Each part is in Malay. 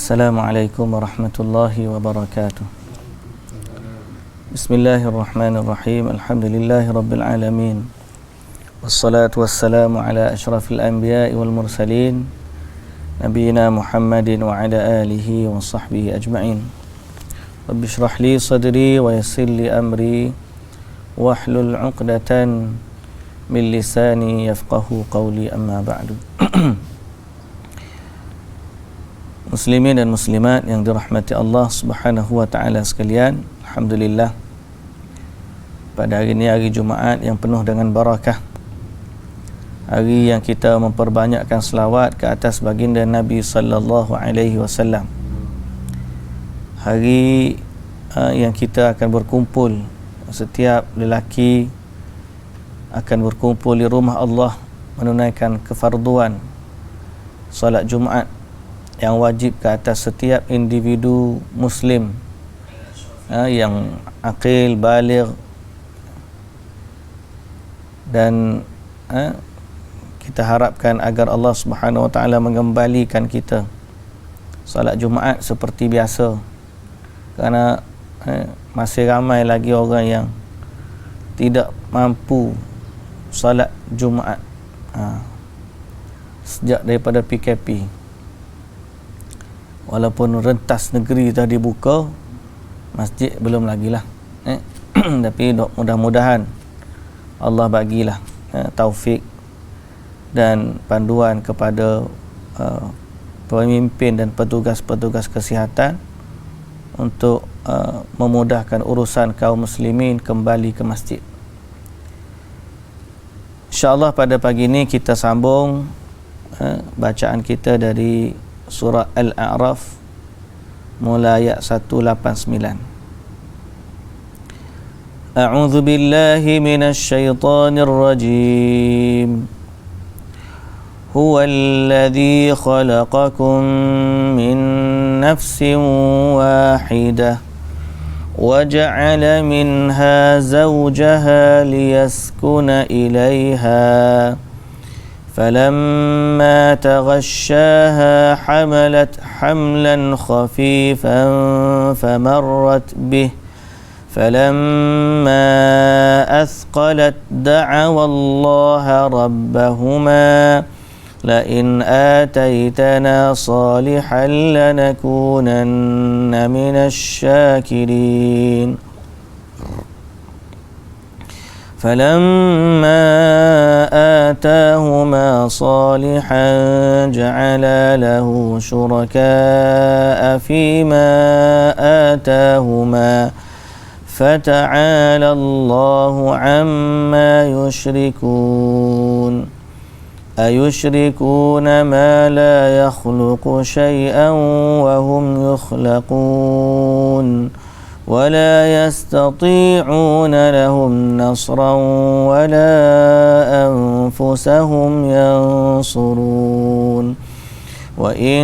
Assalamualaikum warahmatullahi wabarakatuh. Bismillahirrahmanirrahim. Alhamdulillahi rabbil alamin. Wassalatu wassalamu ala asyrafil anbiya'i wal mursalin nabiyina Muhammadin wa ala alihi wa sahbihi ajma'in. Rabbi shrah li sadri wa yassir li amri wahlul 'uqdatan min lisani yafqahu qawli, amma ba'du. Muslimin dan muslimat yang dirahmati Allah Subhanahu wa taala sekalian, alhamdulillah pada hari ini, hari Jumaat yang penuh dengan barakah, hari yang kita memperbanyakkan selawat ke atas baginda Nabi sallallahu alaihi wasallam, hari yang kita akan berkumpul, setiap lelaki akan berkumpul di rumah Allah menunaikan kefarduan solat Jumaat yang wajib ke atas setiap individu muslim yang aqil, baligh, dan kita harapkan agar Allah Subhanahu wa taala mengembalikan kita solat Jumaat seperti biasa, kerana masih ramai lagi orang yang tidak mampu solat Jumaat sejak daripada PKP. Walaupun rentas negeri dah dibuka, masjid belum lagi lah. Tapi mudah-mudahan Allah bagilah taufik dan panduan kepada pemimpin dan petugas-petugas kesihatan untuk memudahkan urusan kaum muslimin kembali ke masjid. InsyaAllah pada pagi ini kita sambung bacaan kita dari surah Al-A'raf mulai ayat 189. A'udzu billahi minasy syaithanir rajim. Huwallazi khalaqakum min nafsin wahidah wa ja'ala minha zawjaha liyaskuna ilaiha. فلما تغشاها حملت حملا خفيفا فمرت به فلما أثقلت دعوا الله ربهما لئن آتيتنا صالحا لنكونن من الشاكرين. فلما آتاهما صالحا جعلا له شركاء فيما آتاهما فتعالى الله عما يشركون. أيشركون ما لا يخلق شيئا وهم يخلقون ولا يستطيعون لهم نصرا ولا أنفسهم ينصرون. وإن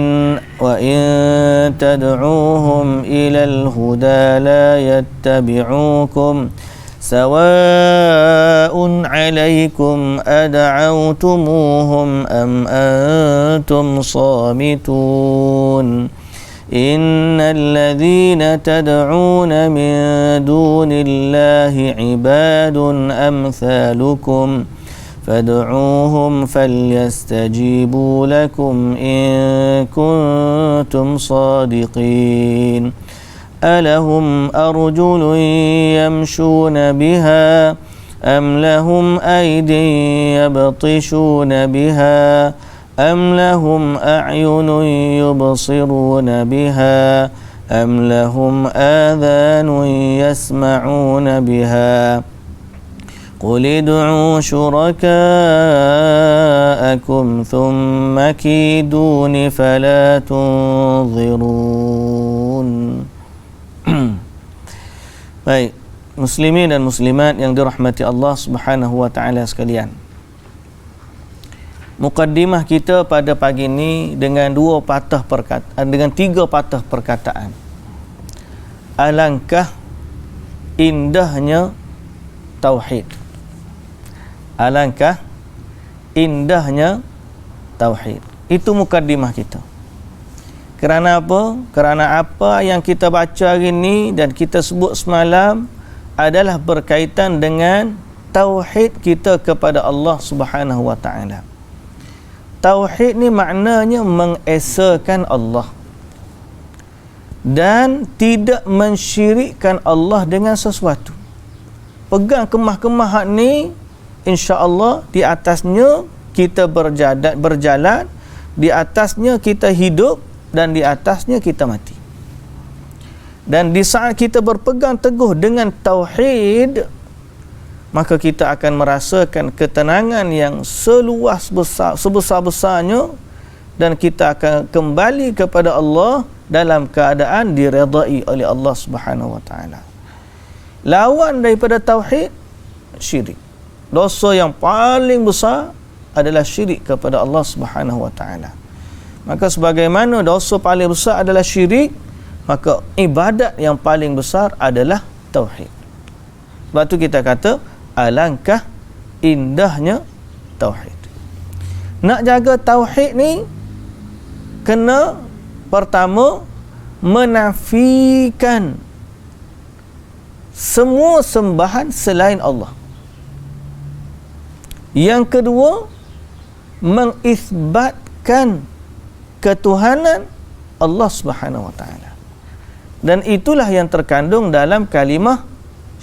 تدعوهم إلى الهدى لا يتبعوكم سواء عليكم أدعوتموهم أم أنتم صامتون. إن الذين تدعون من دون الله عباد أمثالكم فادعوهم فليستجيبوا لكم إن كنتم صادقين. ألهم أرجل يمشون بها أم لهم أيدي يبطشون بها أم لهم أعين يبصرون بها أم لهم آذان يسمعون بها قل ادعوا شركاءكم ثم كيدون فلا تنظرون. Baik, muslimin dan muslimat yang dirahmati Allah Subhanahu wa taala sekalian, mukaddimah kita pada pagi ini dengan tiga patah perkataan. Alangkah indahnya tauhid. Alangkah indahnya tauhid. Itu mukaddimah kita. Kerana apa? Kerana apa yang kita baca hari ni dan kita sebut semalam adalah berkaitan dengan tauhid kita kepada Allah Subhanahu wa taala. Tauhid ni maknanya mengesakan Allah dan tidak mensyirikkan Allah dengan sesuatu. Pegang kemah-kemah ni, insya-Allah di atasnya kita berjalan, di atasnya kita hidup dan di atasnya kita mati. Dan di saat kita berpegang teguh dengan tauhid, maka kita akan merasakan ketenangan yang sebesar-besarnya, dan kita akan kembali kepada Allah dalam keadaan diredai oleh Allah Subhanahu wa taala. Lawan daripada tauhid, syirik. Dosa yang paling besar adalah syirik kepada Allah Subhanahu wa taala. Maka sebagaimana dosa paling besar adalah syirik, maka ibadat yang paling besar adalah tauhid. Sebab tu kita kata alangkah indahnya tauhid. Nak jaga tauhid ni, kena pertama menafikan semua sembahan selain Allah. Yang kedua, mengisbatkan ketuhanan Allah Subhanahu wa taala. Dan itulah yang terkandung dalam kalimah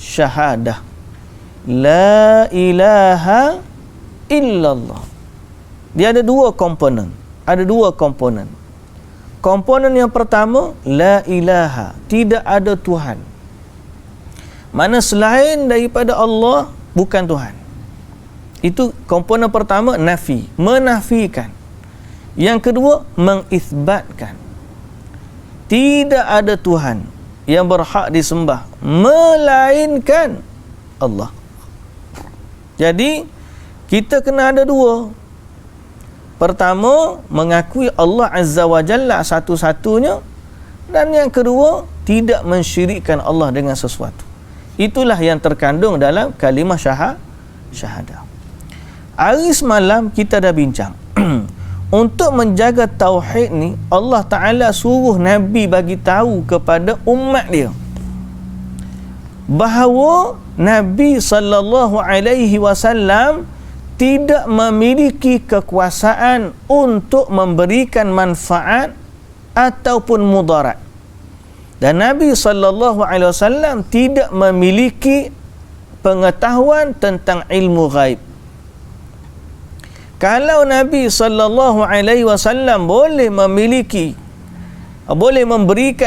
syahadah. La ilaha illallah. Dia ada dua komponen. Komponen yang pertama, la ilaha, tidak ada Tuhan. Mana selain daripada Allah bukan Tuhan. Itu komponen pertama, nafi, menafikan. Yang kedua, mengisbatkan. Tidak ada Tuhan yang berhak disembah melainkan Allah. Jadi kita kena ada dua. Pertama, mengakui Allah Azza wa Jalla satu-satunya, dan yang kedua, tidak mensyirikkan Allah dengan sesuatu. Itulah yang terkandung dalam kalimah syahadah. Hari semalam kita dah bincang untuk menjaga tauhid ni, Allah Ta'ala suruh Nabi bagi tahu kepada umat dia bahawa Nabi sallallahu alaihi wasallam tidak memiliki kekuasaan untuk memberikan manfaat ataupun mudarat. Dan Nabi sallallahu alaihi wasallam tidak memiliki pengetahuan tentang ilmu ghaib. Kalau Nabi sallallahu alaihi wasallam boleh memberikan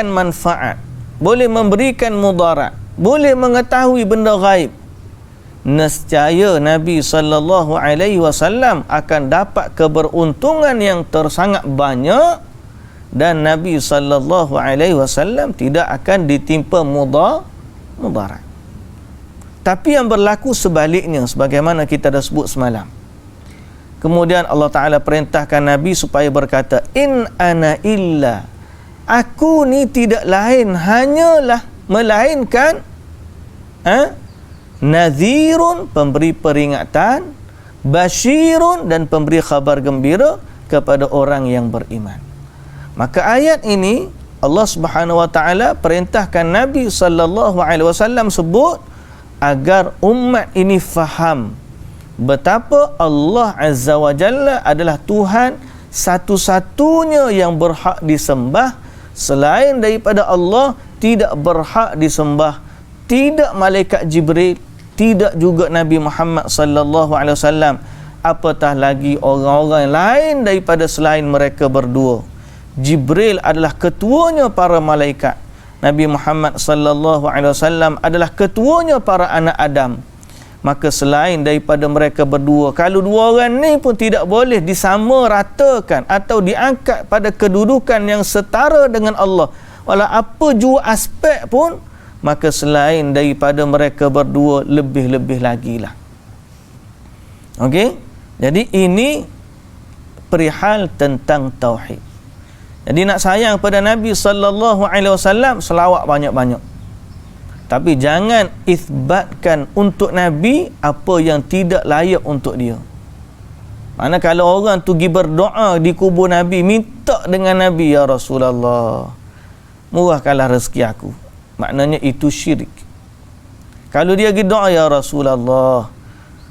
manfaat, boleh memberikan mudarat, boleh mengetahui benda ghaib, nescaya Nabi sallallahu alaihi wasallam akan dapat keberuntungan yang tersangat banyak, dan Nabi sallallahu alaihi wasallam tidak akan ditimpa mudarat. Tapi yang berlaku sebaliknya, sebagaimana kita dah sebut semalam. Kemudian Allah Ta'ala perintahkan Nabi supaya berkata, in ana illa, aku ni tidak lain hanyalah melainkan nadhirun, pemberi peringatan, basyirun, dan pemberi khabar gembira kepada orang yang beriman. Maka ayat ini Allah Subhanahu wa taala perintahkan Nabi sallallahu alaihi wasallam sebut agar umat ini faham betapa Allah Azza wa Jalla adalah Tuhan satu-satunya yang berhak disembah. Selain daripada Allah tidak berhak disembah, tidak malaikat Jibril, tidak juga Nabi Muhammad sallallahu alaihi wasallam, apatah lagi orang-orang lain daripada selain mereka berdua. Jibril adalah ketuanya para malaikat. Nabi Muhammad sallallahu alaihi wasallam adalah ketuanya para anak Adam. Maka selain daripada mereka berdua, kalau dua orang ni pun tidak boleh disamaratakan atau diangkat pada kedudukan yang setara dengan Allah, walau apa jua aspek pun, maka selain daripada mereka berdua lebih-lebih lagi lah. Okey? Jadi ini perihal tentang tauhid. Jadi nak sayang pada Nabi sallallahu alaihi wasallam, selawat banyak-banyak. Tapi jangan isbatkan untuk Nabi apa yang tidak layak untuk dia. Mana kalau orang tu pergi berdoa di kubur Nabi, minta dengan Nabi, ya Rasulullah, murahkanlah rezeki aku, maknanya itu syirik. Kalau dia pergi doa, ya Rasulullah,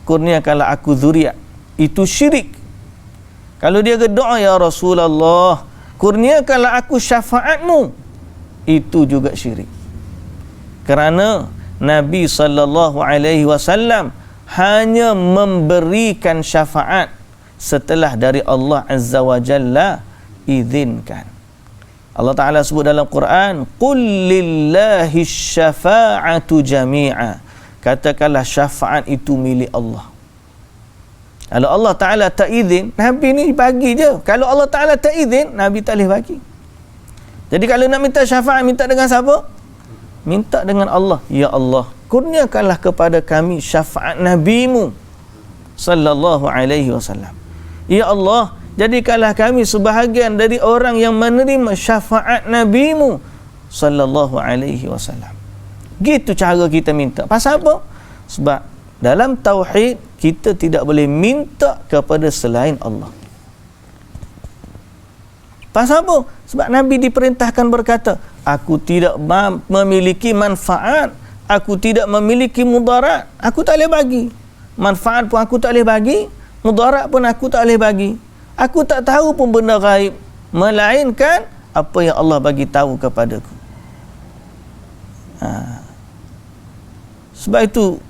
kurniakanlah aku zuriat, itu syirik. Kalau dia pergi doa, ya Rasulullah, kurniakanlah aku syafaatmu, itu juga syirik. Kerana Nabi SAW hanya memberikan syafaat setelah dari Allah Azza wa Jalla izinkan. Allah Ta'ala sebut dalam Quran, qul lillahi syafa'atu jami'a, katakanlah syafaat itu milik Allah. Kalau Allah Ta'ala tak izin, Nabi ni bagi je. Kalau Allah Ta'ala tak izin, Nabi tak boleh bagi. Jadi kalau nak minta syafaat, minta dengan siapa? Minta dengan Allah. Ya Allah, kurniakanlah kepada kami syafaat Nabi-Mu sallallahu alaihi wasallam. Ya Allah, jadikanlah kami sebahagian dari orang yang menerima syafaat Nabi-Mu sallallahu alaihi wasallam. Gitu cara kita minta. Pasal apa? Sebab dalam tauhid kita tidak boleh minta kepada selain Allah. Pasal apa? Sebab Nabi diperintahkan berkata, aku tidak memiliki manfaat, aku tidak memiliki mudarat, aku tak boleh bagi. Manfaat pun aku tak boleh bagi, mudarat pun aku tak boleh bagi. Aku tak tahu pun benda gaib, melainkan apa yang Allah bagi tahu kepadaku. Sebab itu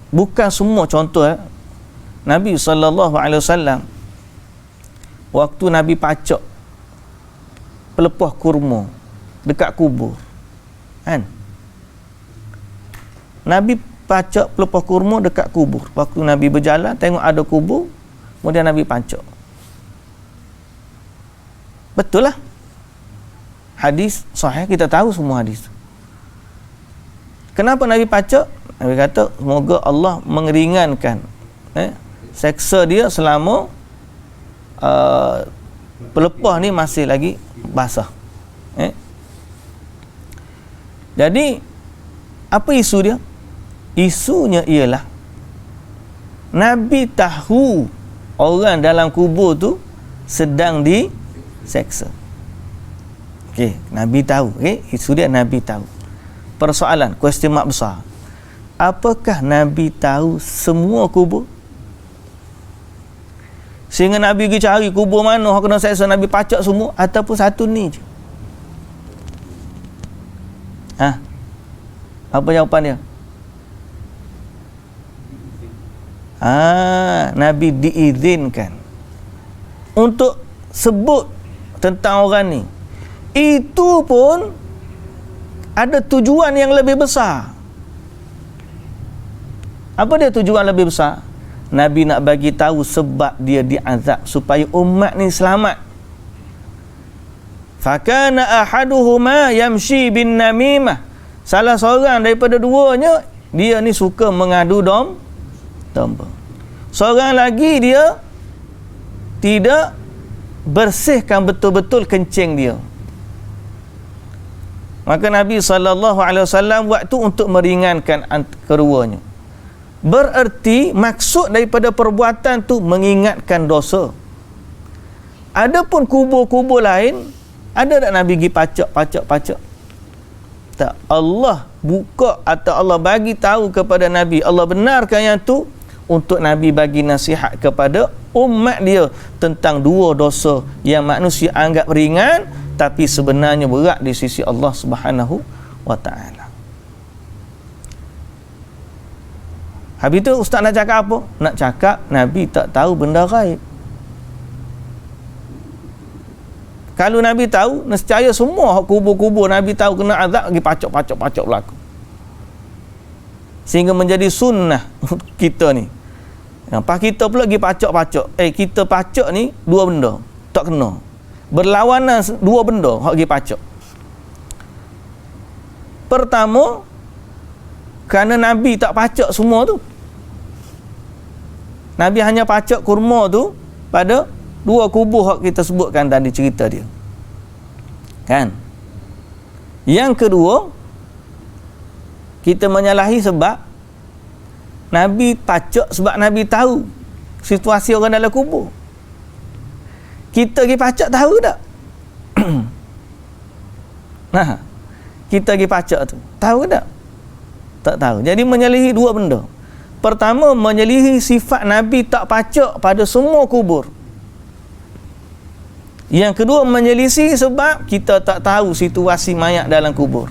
bukan semua contoh. Nabi SAW waktu Nabi pacak pelepah kurma dekat kubur, kan? Nabi pacak pelepah kurma dekat kubur. Waktu Nabi berjalan tengok ada kubur, kemudian Nabi pacak. Betul lah, hadis sahih, kita tahu semua hadis. Kenapa Nabi pacak? Nabi kata semoga Allah mengeringankan seksa dia selama pelepah ni masih lagi basah. Jadi apa isu dia? Isunya ialah Nabi tahu orang dalam kubur tu sedang diseksa. Okey, Nabi tahu. Okey, isu dia Nabi tahu. Persoalan, question mark besar. Apakah Nabi tahu semua kubur? Sehingga Nabi pergi cari kubur mana orang kena seksa, Nabi pacak semua, ataupun satu ni je? Apa jawapan dia? Nabi diizinkan untuk sebut tentang orang ni. Itu pun ada tujuan yang lebih besar. Apa dia tujuan lebih besar? Nabi nak bagi tahu sebab dia diazab supaya umat ni selamat. Fakana ahaduhuma yamshi bin namimah. Salah seorang daripada duanya, dia ni suka mengadu domba. Seorang lagi dia tidak bersihkan betul-betul kencing dia. Maka Nabi SAW buat tu untuk meringankan keduanya. Bererti maksud daripada perbuatan tu mengingatkan dosa. Adapun kubur-kubur lain, ada tak Nabi pergi pacak? Tak. Allah buka atau Allah bagi tahu kepada Nabi, Allah benarkan yang tu untuk Nabi bagi nasihat kepada umat dia tentang dua dosa yang manusia anggap ringan tapi sebenarnya berat di sisi Allah Subhanahu wa taala. Habis tu ustaz nak cakap apa? Nak cakap Nabi tak tahu benda gaib. Kalau Nabi tahu, nescaya semua kubur-kubur Nabi tahu kena azab, pergi pacak berlaku. Sehingga menjadi sunnah kita ni. Lepas kita pula pergi pacak-pacak. Kita pacak ni dua benda, tak kena. Berlawanan dua benda hak pergi pacak. Pertama, kerana Nabi tak pacak semua tu. Nabi hanya pacak kurma tu pada dua kubur hak kita sebutkan tadi cerita dia. Kan? Yang kedua, kita menyalahi sebab Nabi pacak sebab Nabi tahu situasi orang dalam kubur. Kita pergi pacak tahu tak? Nah, kita pergi pacak tu, tahu tak? Tak tahu. Jadi menyelihi dua benda. Pertama, menyelihi sifat Nabi tak pacak pada semua kubur. Yang kedua, menyelisih sebab kita tak tahu situasi mayat dalam kubur.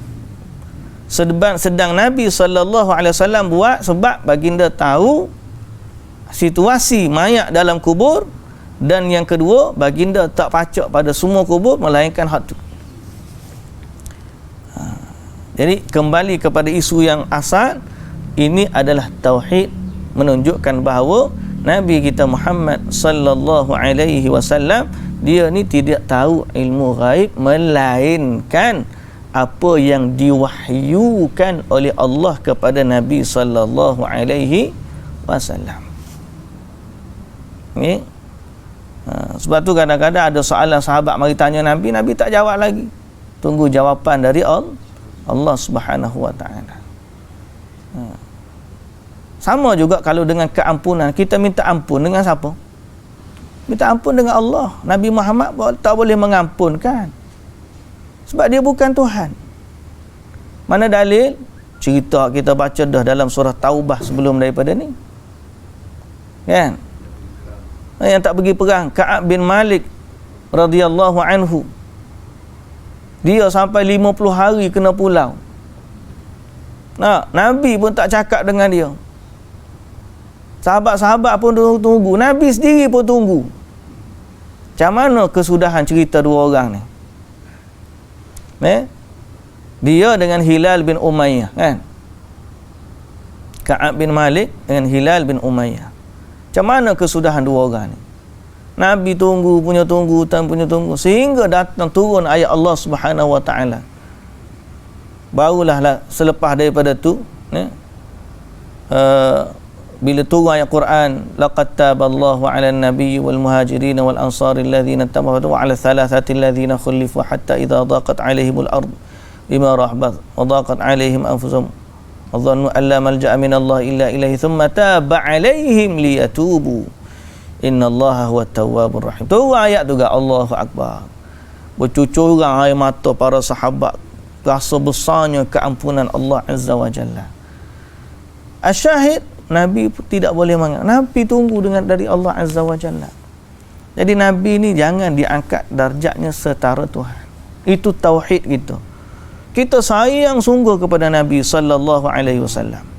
Sedang Nabi SAW buat sebab baginda tahu situasi mayat dalam kubur. Dan yang kedua, baginda tak pacak pada semua kubur melainkan hak tu. Jadi kembali kepada isu yang asal, ini adalah tauhid, menunjukkan bahawa Nabi kita Muhammad sallallahu alaihi wasallam dia ni tidak tahu ilmu ghaib melainkan apa yang diwahyukan oleh Allah kepada Nabi sallallahu alaihi wasallam. Ni sebab tu kadang-kadang ada soalan sahabat mari tanya Nabi, Nabi tak jawab lagi. Tunggu jawapan dari Allah Subhanahu wa taala. Sama juga kalau dengan keampunan, kita minta ampun dengan siapa? Minta ampun dengan Allah. Nabi Muhammad tak boleh mengampunkan. Sebab dia bukan Tuhan. Mana dalil? Cerita kita baca dah dalam surah Taubah sebelum daripada ni. Kan? Yang tak pergi perang, Ka'ab bin Malik radhiyallahu anhu, dia sampai 50 hari kena pulau. Nah, Nabi pun tak cakap dengan dia. Sahabat-sahabat pun tunggu, Nabi sendiri pun tunggu. Macam mana kesudahan cerita dua orang ni? Dia dengan Hilal bin Umayyah, kan? Ka'ab bin Malik dengan Hilal bin Umayyah. Macam mana kesudahan dua orang ni? Nabi tunggu sehingga datang turun ayat Allah Subhanahu wa taala. Barulah selepas daripada tu, bila turun ayat Quran, laqad taballahu 'alan nabiyyi wal muhajirin wal ansari alladhina tabawwa'u wa 'ala thalathati alladhina khulifu hatta idza daqat 'alaihimul ard bima rahabat wa daqat 'alaihim anfusuhum wadhannu an la malja'a min Allah illa ilaihi thumma taba 'alaihim liyatubu innallaha huwat tawwabur rahim. Tu ayat tu, Allahu akbar. Bercucuran air mata para sahabat, rasa besarnya keampunan Allah Azza wa Jalla. Asyahid, Nabi tidak boleh menganggap. Nabi tunggu dari Allah Azza wa Jalla. Jadi Nabi ni jangan diangkat darjatnya setara Tuhan. Itu tauhid kita. Kita sayang sungguh kepada Nabi sallallahu alaihi wasallam.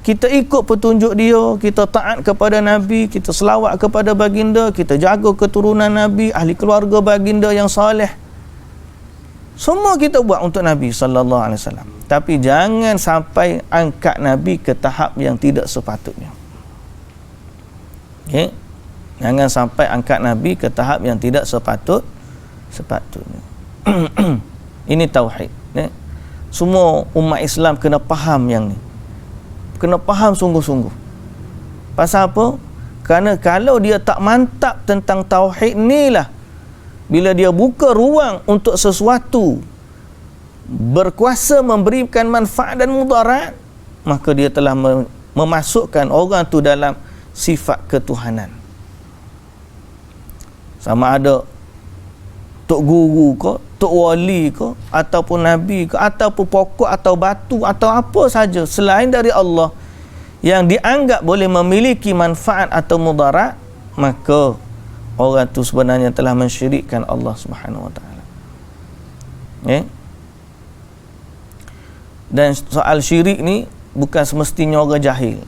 Kita ikut petunjuk dia, kita taat kepada Nabi, kita selawat kepada baginda, kita jaga keturunan Nabi, ahli keluarga baginda yang soleh. Semua kita buat untuk Nabi sallallahu alaihi wasallam. Tapi jangan sampai angkat Nabi ke tahap yang tidak sepatutnya. Okey? Jangan sampai angkat Nabi ke tahap yang tidak sepatutnya. Ini tauhid, Semua umat Islam kena faham yang ni. Kena faham sungguh-sungguh. Pasal apa? Kerana kalau dia tak mantap tentang tauhid ni lah, bila dia buka ruang untuk sesuatu berkuasa memberikan manfaat dan mudarat, maka dia telah memasukkan orang tu dalam sifat ketuhanan. Sama ada tok guru ke, tok wali ke, ataupun nabi ke, ataupun pokok atau batu atau apa saja selain dari Allah yang dianggap boleh memiliki manfaat atau mudarat, maka orang tu sebenarnya telah mensyirikkan Allah Subhanahu wa taala. Dan soal syirik ni bukan semestinya orang jahil.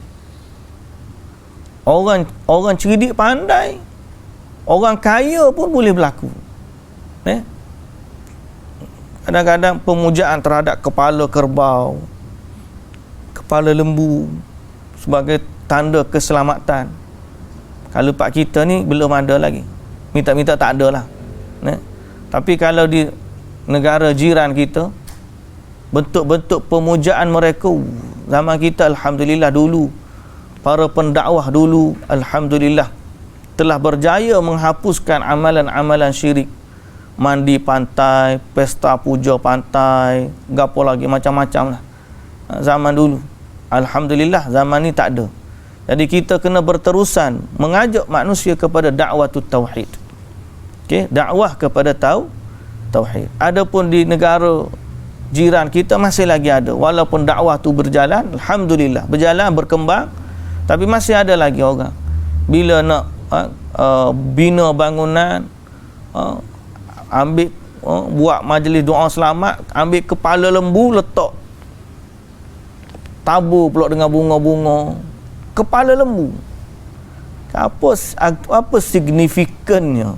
Orang cerdik pandai, orang kaya pun boleh berlaku. Kadang-kadang pemujaan terhadap kepala kerbau, kepala lembu sebagai tanda keselamatan. Kalau pak kita ni belum ada lagi, minta-minta tak ada lah. Tapi kalau di negara jiran kita, bentuk-bentuk pemujaan mereka zaman kita, alhamdulillah, dulu para pendakwah dulu, alhamdulillah, telah berjaya menghapuskan amalan-amalan syirik. Mandi pantai, pesta puja pantai, gapo lagi, macam-macam lah zaman dulu. Alhamdulillah, zaman ni tak ada. Jadi kita kena berterusan mengajak manusia kepada dakwah tauhid. Okey, dakwah kepada tauhid. Adapun di negara jiran kita masih lagi ada, walaupun dakwah tu berjalan, alhamdulillah berjalan, berkembang, tapi masih ada lagi orang bila nak bina bangunan, ambil buat majlis doa selamat, ambil kepala lembu letak, tabur pula dengan bunga-bunga kepala lembu. Apa signifikannya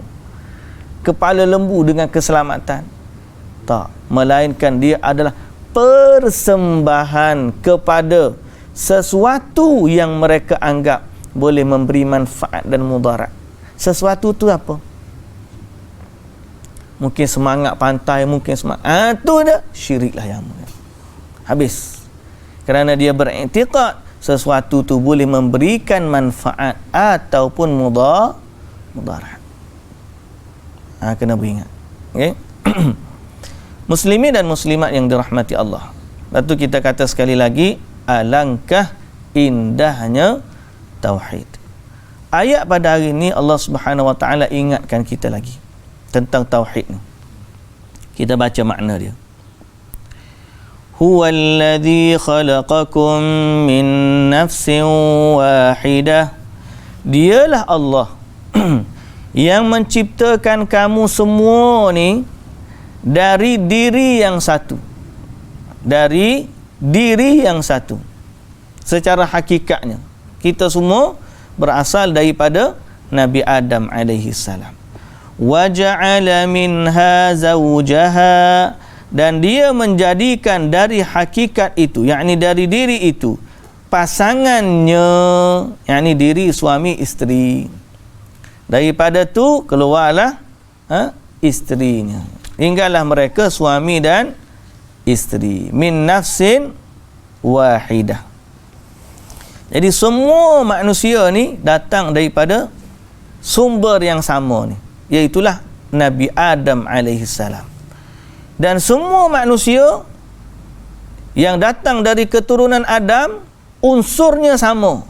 kepala lembu dengan keselamatan? Tak, melainkan dia adalah persembahan kepada sesuatu yang mereka anggap boleh memberi manfaat dan mudarat. Sesuatu tu apa? Mungkin semangat pantai, mungkin semangat tu dah syirik lah yang habis. Kerana dia beriktikad sesuatu tu boleh memberikan manfaat ataupun mudarat. Kena beringat. Okey. Muslimin dan muslimat yang dirahmati Allah. Lepas tu kita kata sekali lagi, alangkah indahnya tauhid. Ayat pada hari ini Allah Subhanahu wa taala ingatkan kita lagi tentang tauhid ni. Kita baca makna dia. Huwallazi khalaqakum min nafsin wahidah. Dialah Allah yang menciptakan kamu semua ni dari diri yang satu. Dari diri yang satu. Secara hakikatnya kita semua berasal daripada Nabi Adam alaihi salam. Wa ja'ala minha zawjaha, dan dia menjadikan dari hakikat itu, yakni dari diri itu, pasangannya, yakni diri suami isteri. Daripada tu keluarlah isterinya. Hinggalah mereka suami dan isteri. Min nafsin wahidah. Jadi semua manusia ni datang daripada sumber yang sama ni, iaitulah Nabi Adam alaihi salam. Dan semua manusia yang datang dari keturunan Adam unsurnya sama.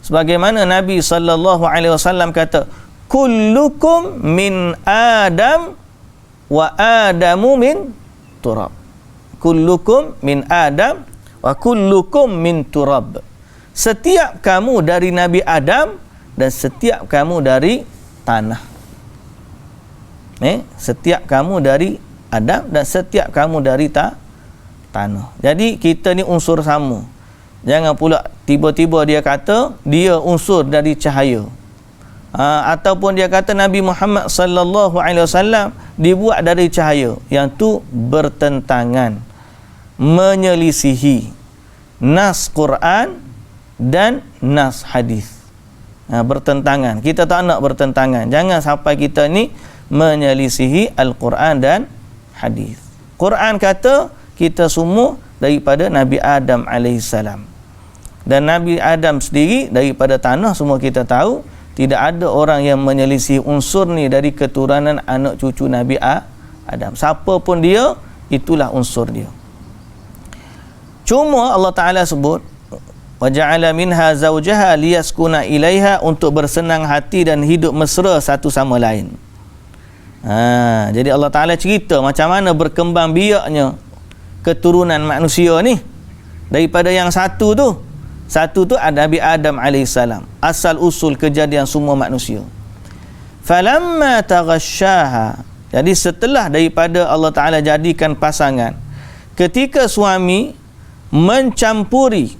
Sebagaimana Nabi sallallahu alaihi wasallam kata, kullukum min Adam wa Adamu min turab. Kullukum min Adam wa kullukum min turab. Setiap kamu dari Nabi Adam dan setiap kamu dari tanah. Setiap kamu dari Adam dan setiap kamu dari tanah. Jadi kita ni unsur sama. Jangan pula tiba-tiba dia kata dia unsur dari cahaya. Ataupun dia kata Nabi Muhammad sallallahu alaihi wasallam dibuat dari cahaya. Yang tu bertentangan, menyelisihi nas Quran dan nas hadis. Bertentangan. Kita tak nak bertentangan. Jangan sampai kita ni menyelisihi Al-Quran dan hadis. Quran kata kita semua daripada Nabi Adam alaihissalam. Dan Nabi Adam sendiri daripada tanah, semua kita tahu. Tidak ada orang yang menyelisih unsur ni dari keturunan anak cucu Nabi Adam. Siapa pun dia, itulah unsur dia. Cuma Allah Ta'ala sebut, wa ja'ala minha zawjaha liyaskuna ilaiha, untuk bersenang hati dan hidup mesra satu sama lain. Jadi Allah Ta'ala cerita macam mana berkembang biaknya keturunan manusia ni. Daripada yang satu tu ada Nabi Adam AS, asal usul kejadian semua manusia. Falamma taghasyaha, jadi setelah daripada Allah Ta'ala jadikan pasangan, ketika suami mencampuri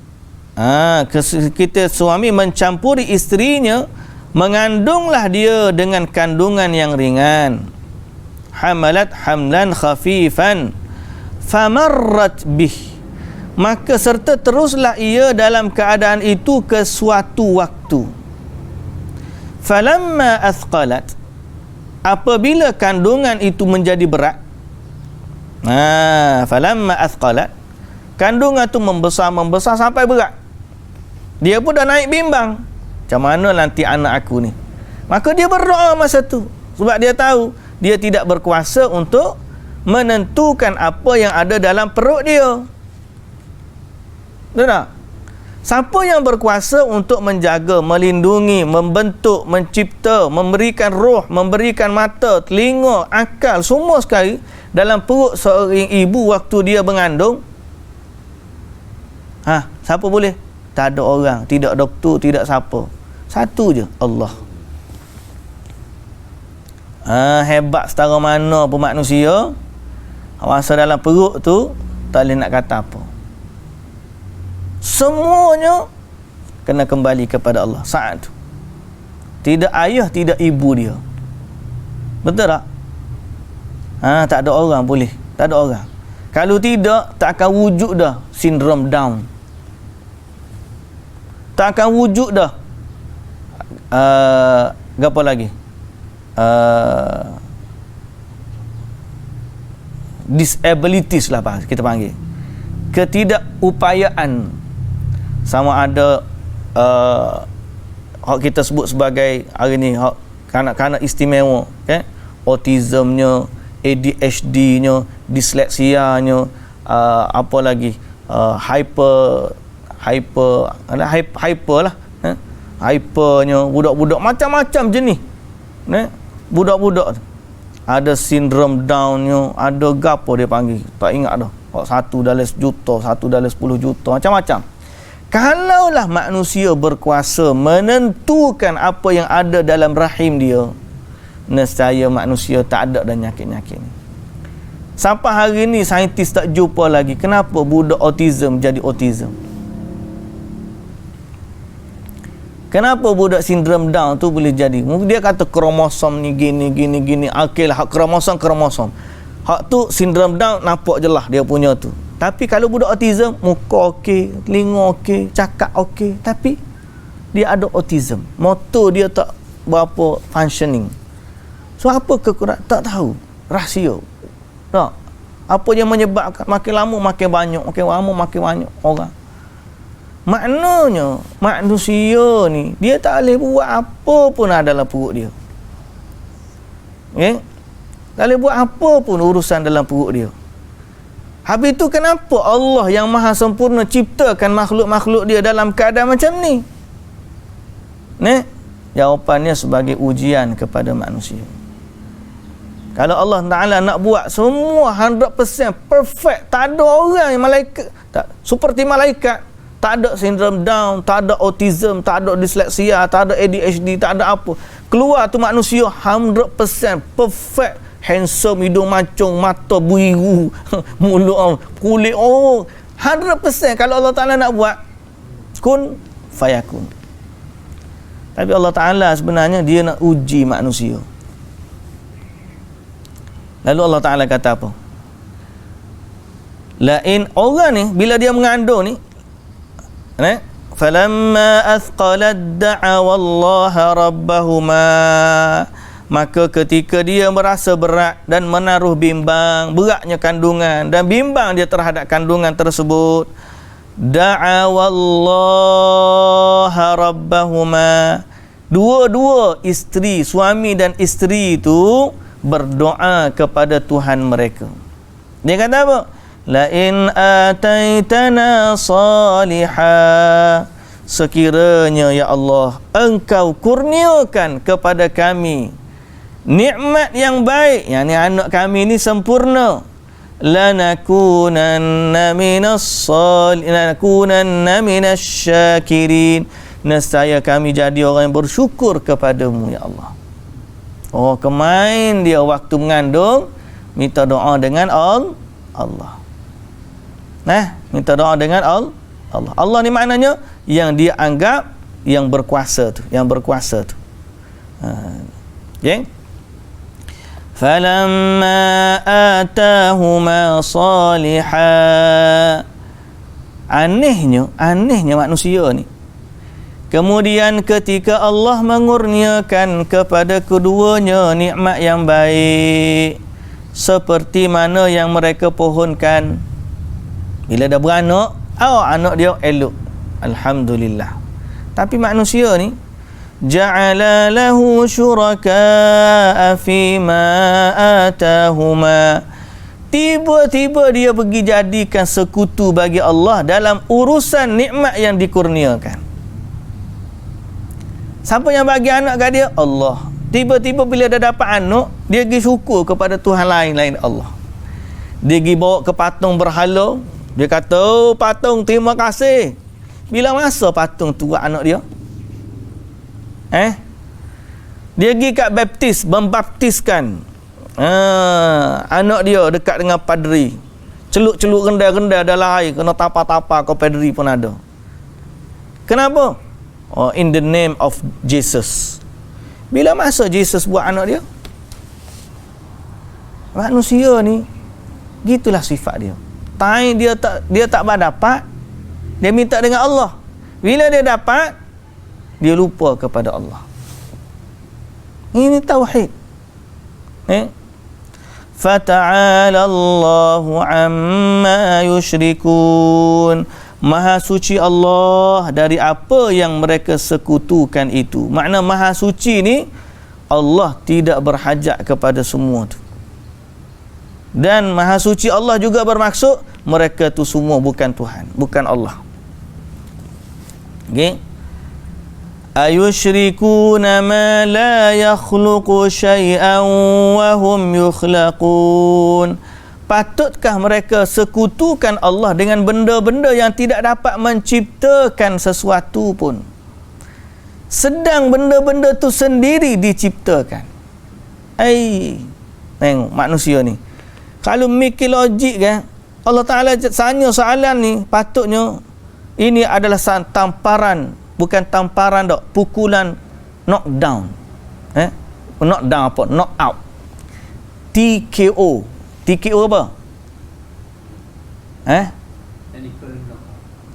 kita suami mencampuri isterinya, mengandunglah dia dengan kandungan yang ringan. Hamalat hamlan khafifan famarrat bih, maka serta teruslah ia dalam keadaan itu ke suatu waktu. Falamma athqalat, apabila kandungan itu menjadi berat. Falamma athqalat, kandungan itu membesar sampai berat. Dia pun dah naik bimbang, macam mana nanti anak aku ni. Maka dia berdoa masa tu, sebab dia tahu dia tidak berkuasa untuk menentukan apa yang ada dalam perut dia. Betul tak? Siapa yang berkuasa untuk menjaga, melindungi, membentuk, mencipta, memberikan roh, memberikan mata, telinga, akal, semua sekali dalam perut seorang ibu waktu dia mengandung? Siapa boleh? Tak ada orang, tidak doktor, tidak siapa. Satu je, Allah. Hebat setara mana pun manusia, masa dalam perut tu tak boleh nak kata apa. Semuanya kena kembali kepada Allah saat tu. Tidak ayah, tidak ibu dia. Betul tak? Tak ada orang boleh. Tak ada orang. Kalau tidak, tak akan wujud dah sindrom Down. Tak akan wujud dah apa lagi? Disabilities lah kita panggil. Ketidakupayaan. Sama ada hak kita sebut sebagai hari ni hak kanak-kanak istimewa, autismnya, ADHD-nya, disleksianya, apa lagi, hyper lah, hypernya, budak-budak macam-macam jenis, budak-budak tu ada sindrom Down-nya, ada gapo dia panggil, tak ingat dah, satu dalam 1 juta, satu dalam 10 juta, macam-macam. Kalaulah manusia berkuasa menentukan apa yang ada dalam rahim dia, nescaya manusia tak ada dah nyakit-nyakit ni. Sampai hari ni saintis tak jumpa lagi kenapa budak autism jadi autism. Kenapa budak sindrom Down tu boleh jadi? Mungkin dia kata kromosom ni gini. Okeylah, hak kromosom. Hak tu sindrom Down nampak je lah dia punya tu. Tapi kalau budak autism, muka okey, telinga okey, cakap okey, tapi dia ada autism. Motor dia tak berapa functioning. So apa kekurangan? Tak tahu. Rahsia. Tak. Apa yang menyebabkan makin lama makin banyak, makin lama makin banyak orang. Maknanya manusia ni dia tak boleh buat apa pun dalam perut dia. Tak boleh buat apa pun urusan dalam perut dia. Habis tu kenapa Allah yang maha sempurna ciptakan makhluk-makhluk dia dalam keadaan macam ni? Jawapannya sebagai ujian kepada manusia. Kalau Allah Ta'ala nak buat semua 100% perfect, tak ada orang yang malaikat, seperti malaikat, tak ada sindrom Down, tak ada autism, tak ada disleksia, tak ada ADHD, tak ada apa. Keluar tu manusia 100% perfect. Handsome, hidung mancung, mata biru, mulut, kulit 100%. Kalau Allah Ta'ala nak buat, kun fayakun. Tapi Allah Ta'ala sebenarnya dia nak uji manusia. Lalu Allah Ta'ala kata apa? Lain orang ni bila dia mengandung ni, falamma athqalat da'awa Allah rabbahuma, maka ketika dia merasa berat dan menaruh bimbang, beratnya kandungan dan bimbang dia terhadap kandungan tersebut, da'awallaha rabbahuma, dua-dua isteri, suami dan isteri itu berdoa kepada Tuhan mereka. Dia kata apa? La in ataitana salihah, sekiranya ya Allah engkau kurniakan kepada kami nikmat yang baik, yakni anak kami ni sempurna, lanakunanna minas syakirin, nescaya kami jadi orang yang bersyukur kepadamu ya Allah. Kemain dia waktu mengandung minta doa dengan Allah. Minta doa dengan Allah. Allah ni maknanya yang dia anggap yang berkuasa tu, falamma atahuma salihah, anehnya manusia ni, kemudian ketika Allah mengurniakan kepada keduanya nikmat yang baik seperti mana yang mereka pohonkan, bila dah beranak, anak dia elok, alhamdulillah. Tapi manusia ni ja'ala lahu syuraka'a fima atahuma, tiba-tiba dia pergi jadikan sekutu bagi Allah dalam urusan nikmat yang dikurniakan. Siapa yang bagi anak kat dia? Allah. Tiba-tiba bila dia dapat anak, dia pergi syukur kepada Tuhan lain Allah. Dia pergi bawa ke patung berhala. Dia kata, oh patung, terima kasih. Bila masa patung tu buat anak dia? Dia pergi kat baptis, membaptiskan anak dia dekat dengan padri. Celuk-celuk rendah-rendah dalam air, kena tapa-tapa ke padri pun ada. Kenapa? Oh, in the name of Jesus. Bila masa Jesus buat anak dia? Manusia ni gitulah sifat dia. Time dia tak berdapat, dia minta dengan Allah. Bila dia dapat, dia lupa kepada Allah. Ini tauhid. Fata'ala Allahu amma yushrikun. Maha suci Allah dari apa yang mereka sekutukan itu. Makna maha suci ni, Allah tidak berhajat kepada semua tu. Dan maha suci Allah juga bermaksud mereka tu semua bukan Tuhan, bukan Allah. Okey. Ayusyrikuna ma la yakhluqu syai'an wa hum yukhlaqun. Patutkah mereka sekutukan Allah dengan benda-benda yang tidak dapat menciptakan sesuatu pun, sedang benda-benda tu sendiri diciptakan. Tengok manusia ni, kalau mikir logik kan, Allah Ta'ala tanya soalan ni, patutnya ini adalah tamparan, bukan tamparan dok, pukulan knockdown. Knockdown apa? Knock out. TKO. TKO apa?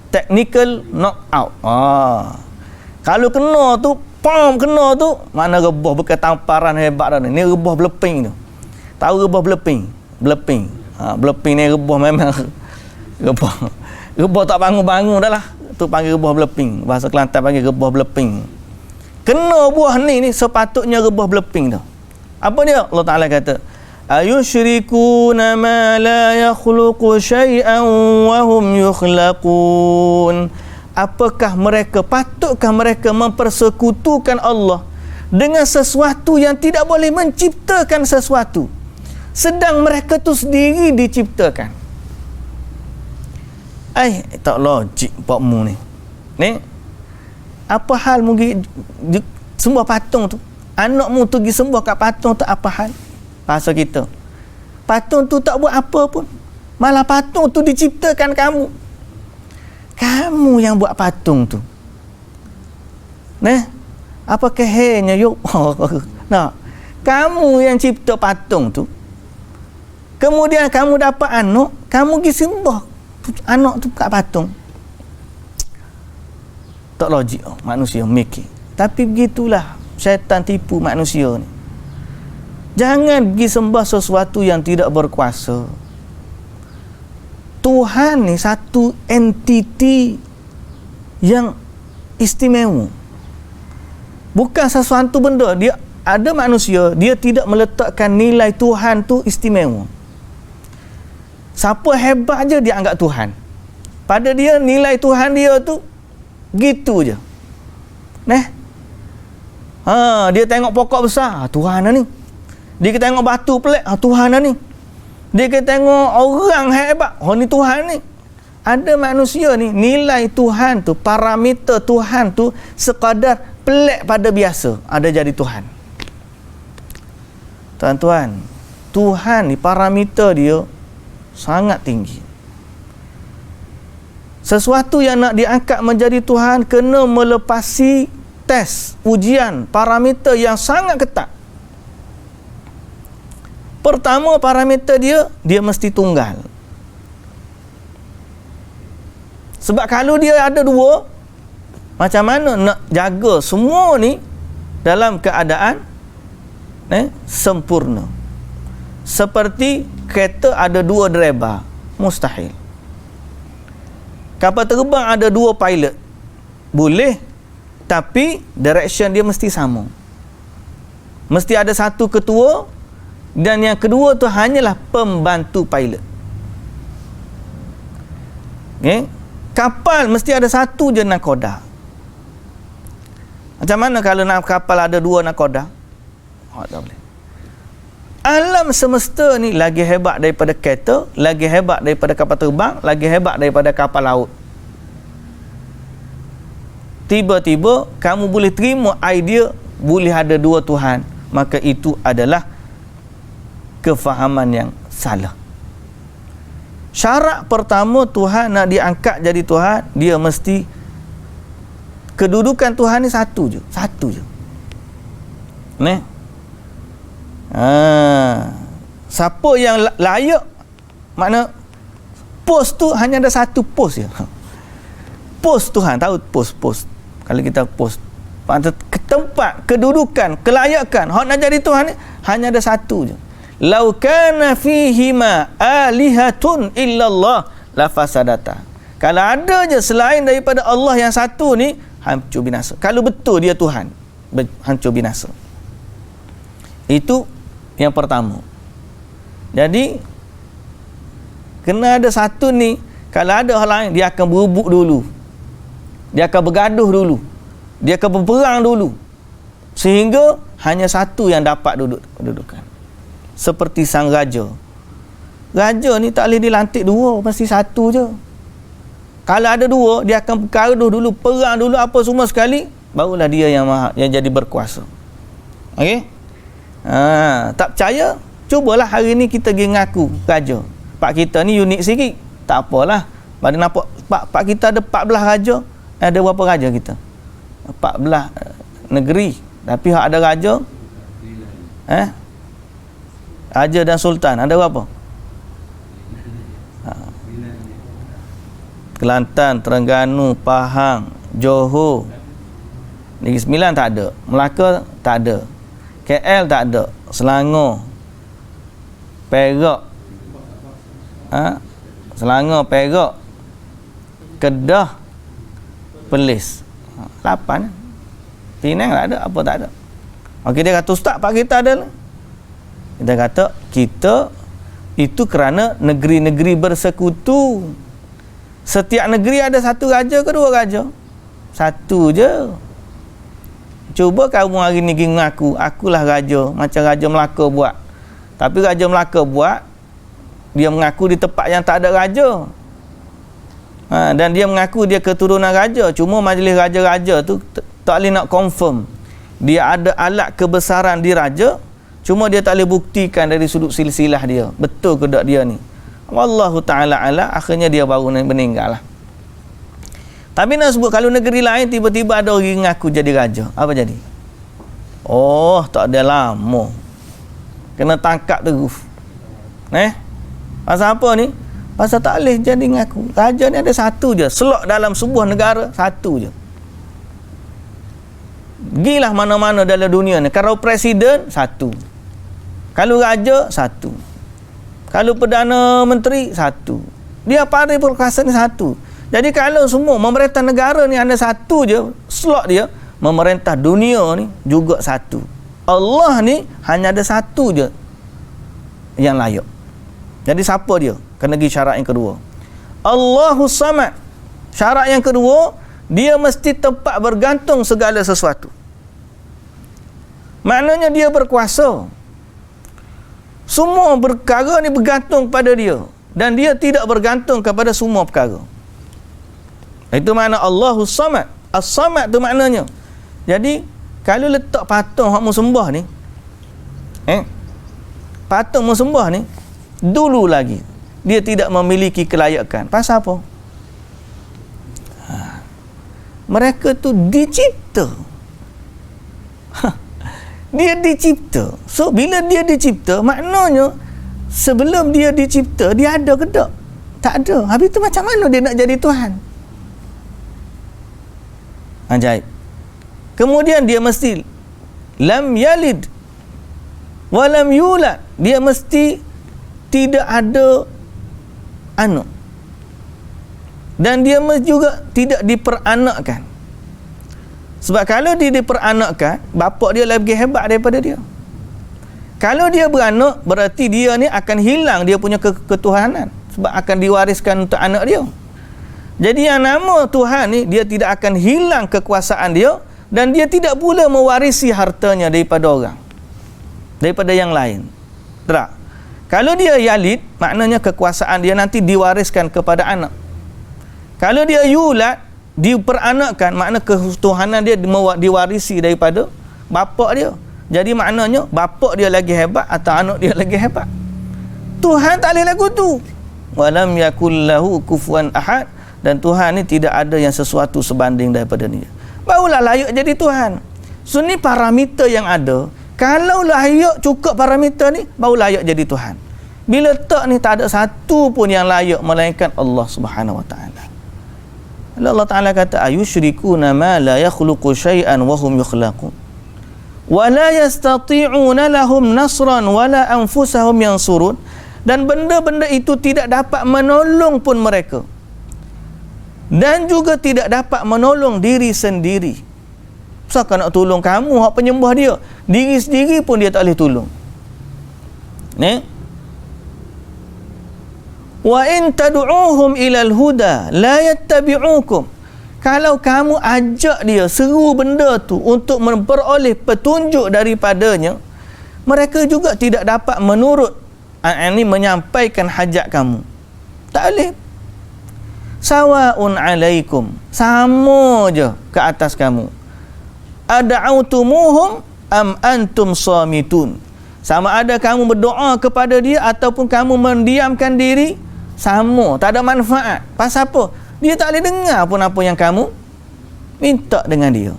Technical knockout. Kalau kena tu, kena tu, mana rebah bukan tamparan hebat dah ni. Ni rebah beleping tu. Tahu rebah beleping? Beleping ni rebah memang rebah tak bangun-bangun dah lah. Tu panggil rebah beleping. Bahasa Kelantan panggil rebah beleping. Kena buah ni sepatutnya rebah beleping tu. Apa dia? Allah Ta'ala kata, ayusyrikuna ma la yakhluqu syai'an wa hum yukhlaqun. Apakah mereka, patutkah mereka mempersekutukan Allah dengan sesuatu yang tidak boleh menciptakan sesuatu, sedang mereka tu sendiri diciptakan? Tak logik pakmu ni. Apa hal mu sembah patung tu? Anakmu tu pergi sembah kat patung tu, apa hal? Bahasa kita, patung tu tak buat apa pun, malah patung tu diciptakan kamu yang buat patung tu. Apa kehenya yuk? Kamu yang cipta patung tu, kemudian kamu dapat anak, kamu pergi sembah anak tu kat patung. Tak logik manusia mikir. Tapi begitulah syaitan tipu manusia ni. Jangan pergi sembah sesuatu yang tidak berkuasa. Tuhan ni satu entiti yang istimewa. Bukan sesuatu benda. Dia ada manusia, dia tidak meletakkan nilai Tuhan tu istimewa. Siapa hebat je dia anggap Tuhan. Pada dia nilai Tuhan dia tu gitu je. Dia tengok pokok besar, Tuhan lah ni. Dia kita tengok batu pelik, Tuhan lah ni. Dia kita tengok orang hebat, ni Tuhan ni. Ada manusia ni, nilai Tuhan tu, parameter Tuhan tu sekadar pelik pada biasa, ada jadi Tuhan. Tuan-tuan, Tuhan ni parameter dia sangat tinggi. Sesuatu yang nak diangkat menjadi Tuhan kena melepasi tes, ujian, parameter yang sangat ketat. Pertama, parameter dia mesti tunggal. Sebab kalau dia ada dua, macam mana nak jaga semua ni dalam keadaan sempurna? Seperti kereta ada dua driver, mustahil. Kapal terbang ada dua pilot, boleh, tapi direction dia mesti sama. Mesti ada satu ketua, Dan yang kedua tu hanyalah pembantu pilot. Okay? Kapal mesti ada satu je nakoda. Macam mana kalau kapal ada dua nakoda? Tak boleh. Alam semesta ni lagi hebat daripada kereta, lagi hebat daripada kapal terbang, lagi hebat daripada kapal laut. Tiba-tiba kamu boleh terima idea boleh ada dua Tuhan, maka itu adalah kefahaman yang salah. Syarat pertama Tuhan nak diangkat jadi Tuhan, dia mesti kedudukan Tuhan ni satu je. Siapa yang layak, makna pos tu hanya ada satu pos je. Pos Tuhan, tahu pos. Kalau kita pos tempat, kedudukan, kelayakan hak nak jadi Tuhan ni hanya ada satu je. Lau kana fihima alihatun illallah la fasadata. Kalau ada je selain daripada Allah yang satu ni, hancur binasa. Kalau betul dia Tuhan, hancur binasa. Itu yang pertama. Jadi kena ada satu ni. Kalau ada hal lain, dia akan berebut dulu, dia akan bergaduh dulu, dia akan berperang dulu, sehingga hanya satu yang dapat kedudukan. Seperti sang raja ni tak boleh dilantik dua, mesti satu je. Kalau ada dua, dia akan bergaduh dulu, perang dulu, apa semua sekali, barulah dia yang jadi berkuasa. Okey? Tak percaya, cubalah hari ni kita pergi ngaku raja. Pak kita ni unik sikit, tak apalah. Pada nampak pak kita ada 14 raja. Ada berapa raja kita? 14 negeri. Tapi hak ada raja, raja dan sultan ada berapa? Kelantan, Terengganu, Pahang, Johor, Negeri Sembilan tak ada, Melaka tak ada, KL tak ada, Selangor, Perak, Selangor, Perak, Kedah, Perlis, 8. Penang tak ada, apa tak ada. Okey, dia kata ustaz, pak kita ada. Kita kata kita itu kerana negeri-negeri bersekutu. Setiap negeri ada satu raja ke dua raja? Satu je. Cuba kamu hari ni ngaku, akulah raja, macam Raja Melaka buat. Tapi Raja Melaka buat, dia mengaku di tempat yang tak ada raja. Dan dia mengaku dia keturunan raja. Cuma majlis raja-raja tu tak boleh nak confirm dia ada alat kebesaran di raja, cuma dia tak boleh buktikan dari sudut silsilah dia betul ke tak dia ni. Wallahu ta'ala ala, akhirnya dia baru meninggal lah. Tapi nak sebut kalau negeri lain tiba-tiba ada orang ngaku jadi raja, apa jadi? Oh, tak ada lama kena tangkap terus. Pasal apa ni? Pasal tak boleh jadi ngaku. Raja ni ada satu je. Slot dalam sebuah negara, satu je. Gilah mana-mana dalam dunia ni. Kalau presiden, satu. Kalau raja, satu. Kalau Perdana Menteri, satu. Dia pada perkuasaan ni satu. Jadi kalau semua memerintah negara ni ada satu je, slot dia, memerintah dunia ni juga satu. Allah ni hanya ada satu je yang layak. Jadi siapa dia? Kena pergi syarat yang kedua. Allahus Samad. Syarat yang kedua, dia mesti tempat bergantung segala sesuatu. Maknanya dia berkuasa. Semua perkara ni bergantung pada dia. Dan dia tidak bergantung kepada semua perkara. Itu makna Allahus Samad. As-Samad tu maknanya. Jadi, kalau letak patung hak mu sembah ni, patung mu sembah ni, dulu lagi dia tidak memiliki kelayakan. Pasal apa? Mereka tu dicipta. Dia dicipta. So bila dia dicipta, maknanya sebelum dia dicipta dia ada ke tak? Tak ada. Habis tu macam mana dia nak jadi Tuhan? Ajaib. Kemudian dia mesti lam yalid wa lam yulad. Dia mesti tidak ada anak. Dan dia juga tidak diperanakkan. Sebab kalau dia diperanakkan, bapak dia lebih hebat daripada dia. Kalau dia beranak, berarti dia ni akan hilang dia punya ketuhanan, sebab akan diwariskan untuk anak dia. Jadi yang nama Tuhan ni, dia tidak akan hilang kekuasaan dia, dan dia tidak pula mewarisi hartanya daripada orang, daripada yang lain. Tak? Kalau dia yalid, maknanya kekuasaan dia nanti diwariskan kepada anak. Kalau dia yulad, diperanakkan, makna ketuhanan dia diwarisi daripada bapa dia. Jadi maknanya bapa dia lagi hebat atau anak dia lagi hebat. Tuhan tak boleh lagu tu. Walam yakul lahu kufuwan ahad, dan Tuhan ni tidak ada yang sesuatu sebanding daripada dia. Barulah layak jadi Tuhan. So ni parameter yang ada. Kalau layak cukup parameter ni, baru layak jadi Tuhan. Bila tak ni, tak ada satu pun yang layak melainkan Allah Subhanahu Wa Taala. Allah Taala kata, ayusyrikuna ma la yakhluqu syai'an wa hum yukhlaqun wa la yastati'una lahum nasran wa la anfusahum yansurun. Dan benda-benda itu tidak dapat menolong pun mereka, dan juga tidak dapat menolong diri sendiri. Siapa nak tolong kamu, hak penyembah dia? Diri sendiri pun dia tak boleh tolong. Ni, wa in tad'uuhum ilal huda la yattabi'ukum. Kalau kamu ajak dia, seru benda tu untuk memperoleh petunjuk daripadanya, mereka juga tidak dapat menurut, ini menyampaikan hajat kamu. Tak boleh. Sawa'un alaikum, sama je ke atas kamu. Ada'autumuhum am antum samitun. Sama ada kamu berdoa kepada dia ataupun kamu mendiamkan diri, sama, tak ada manfaat. Pasal apa? Dia tak boleh dengar pun apa yang kamu minta dengan dia.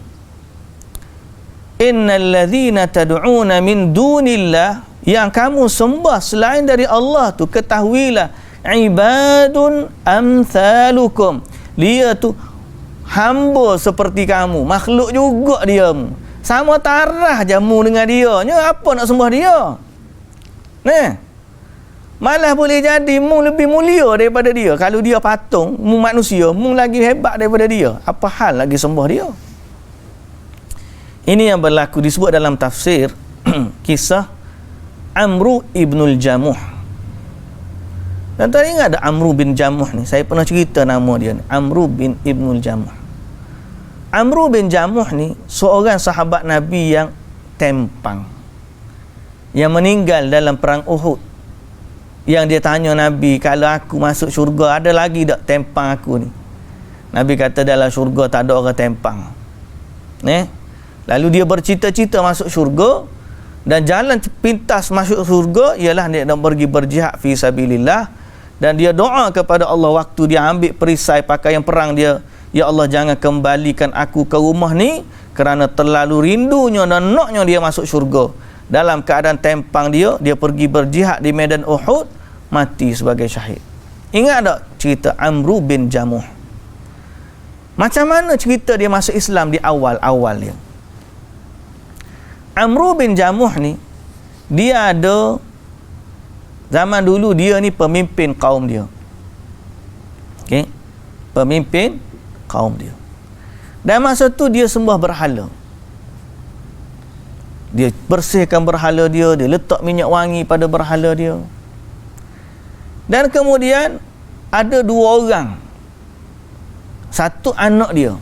Innal ladzina tad'una min dunillah, yang kamu sembah selain dari Allah tu, ketahuilah, ibadun amthalukum, dia tu hamba seperti kamu, makhluk juga dia. Sama tarah jamu dengan dia. Apa nak sembah dia? Nah, malah boleh jadi mu lebih mulia daripada dia. Kalau dia patung, mu manusia, mu lagi hebat daripada dia. Apa hal lagi sembah dia? Ini yang berlaku disebut dalam tafsir kisah Amru ibnul Jamuh. Dan tadi ingat ada Amru bin Jamuh ni? Saya pernah cerita nama dia ni, Amru bin ibnul Jamuh. Amru bin Jamuh ni seorang sahabat Nabi yang tempang, yang meninggal dalam perang Uhud. Yang dia tanya Nabi, kalau aku masuk syurga, ada lagi tak tempang aku ni? Nabi kata, dalam syurga tak ada orang tempang. Lalu dia bercita-cita masuk syurga, dan jalan pintas masuk syurga ialah dia nak pergi berjihad fi sabilillah. Dan dia doa kepada Allah waktu dia ambil perisai pakaian perang dia, ya Allah, jangan kembalikan aku ke rumah ni, kerana terlalu rindunya dan naknya dia masuk syurga. Dalam keadaan tempang dia pergi berjihad di medan Uhud, mati sebagai syahid. Ingat tak cerita Amru bin Jamuh? Macam mana cerita dia masuk Islam di awal-awal dia? Amru bin Jamuh ni, dia ada, zaman dulu dia ni pemimpin kaum dia. Okey, pemimpin kaum dia. Dan masa tu dia sembah berhala. Dia bersihkan berhala dia, dia letak minyak wangi pada berhala dia. Dan kemudian ada dua orang, satu anak dia,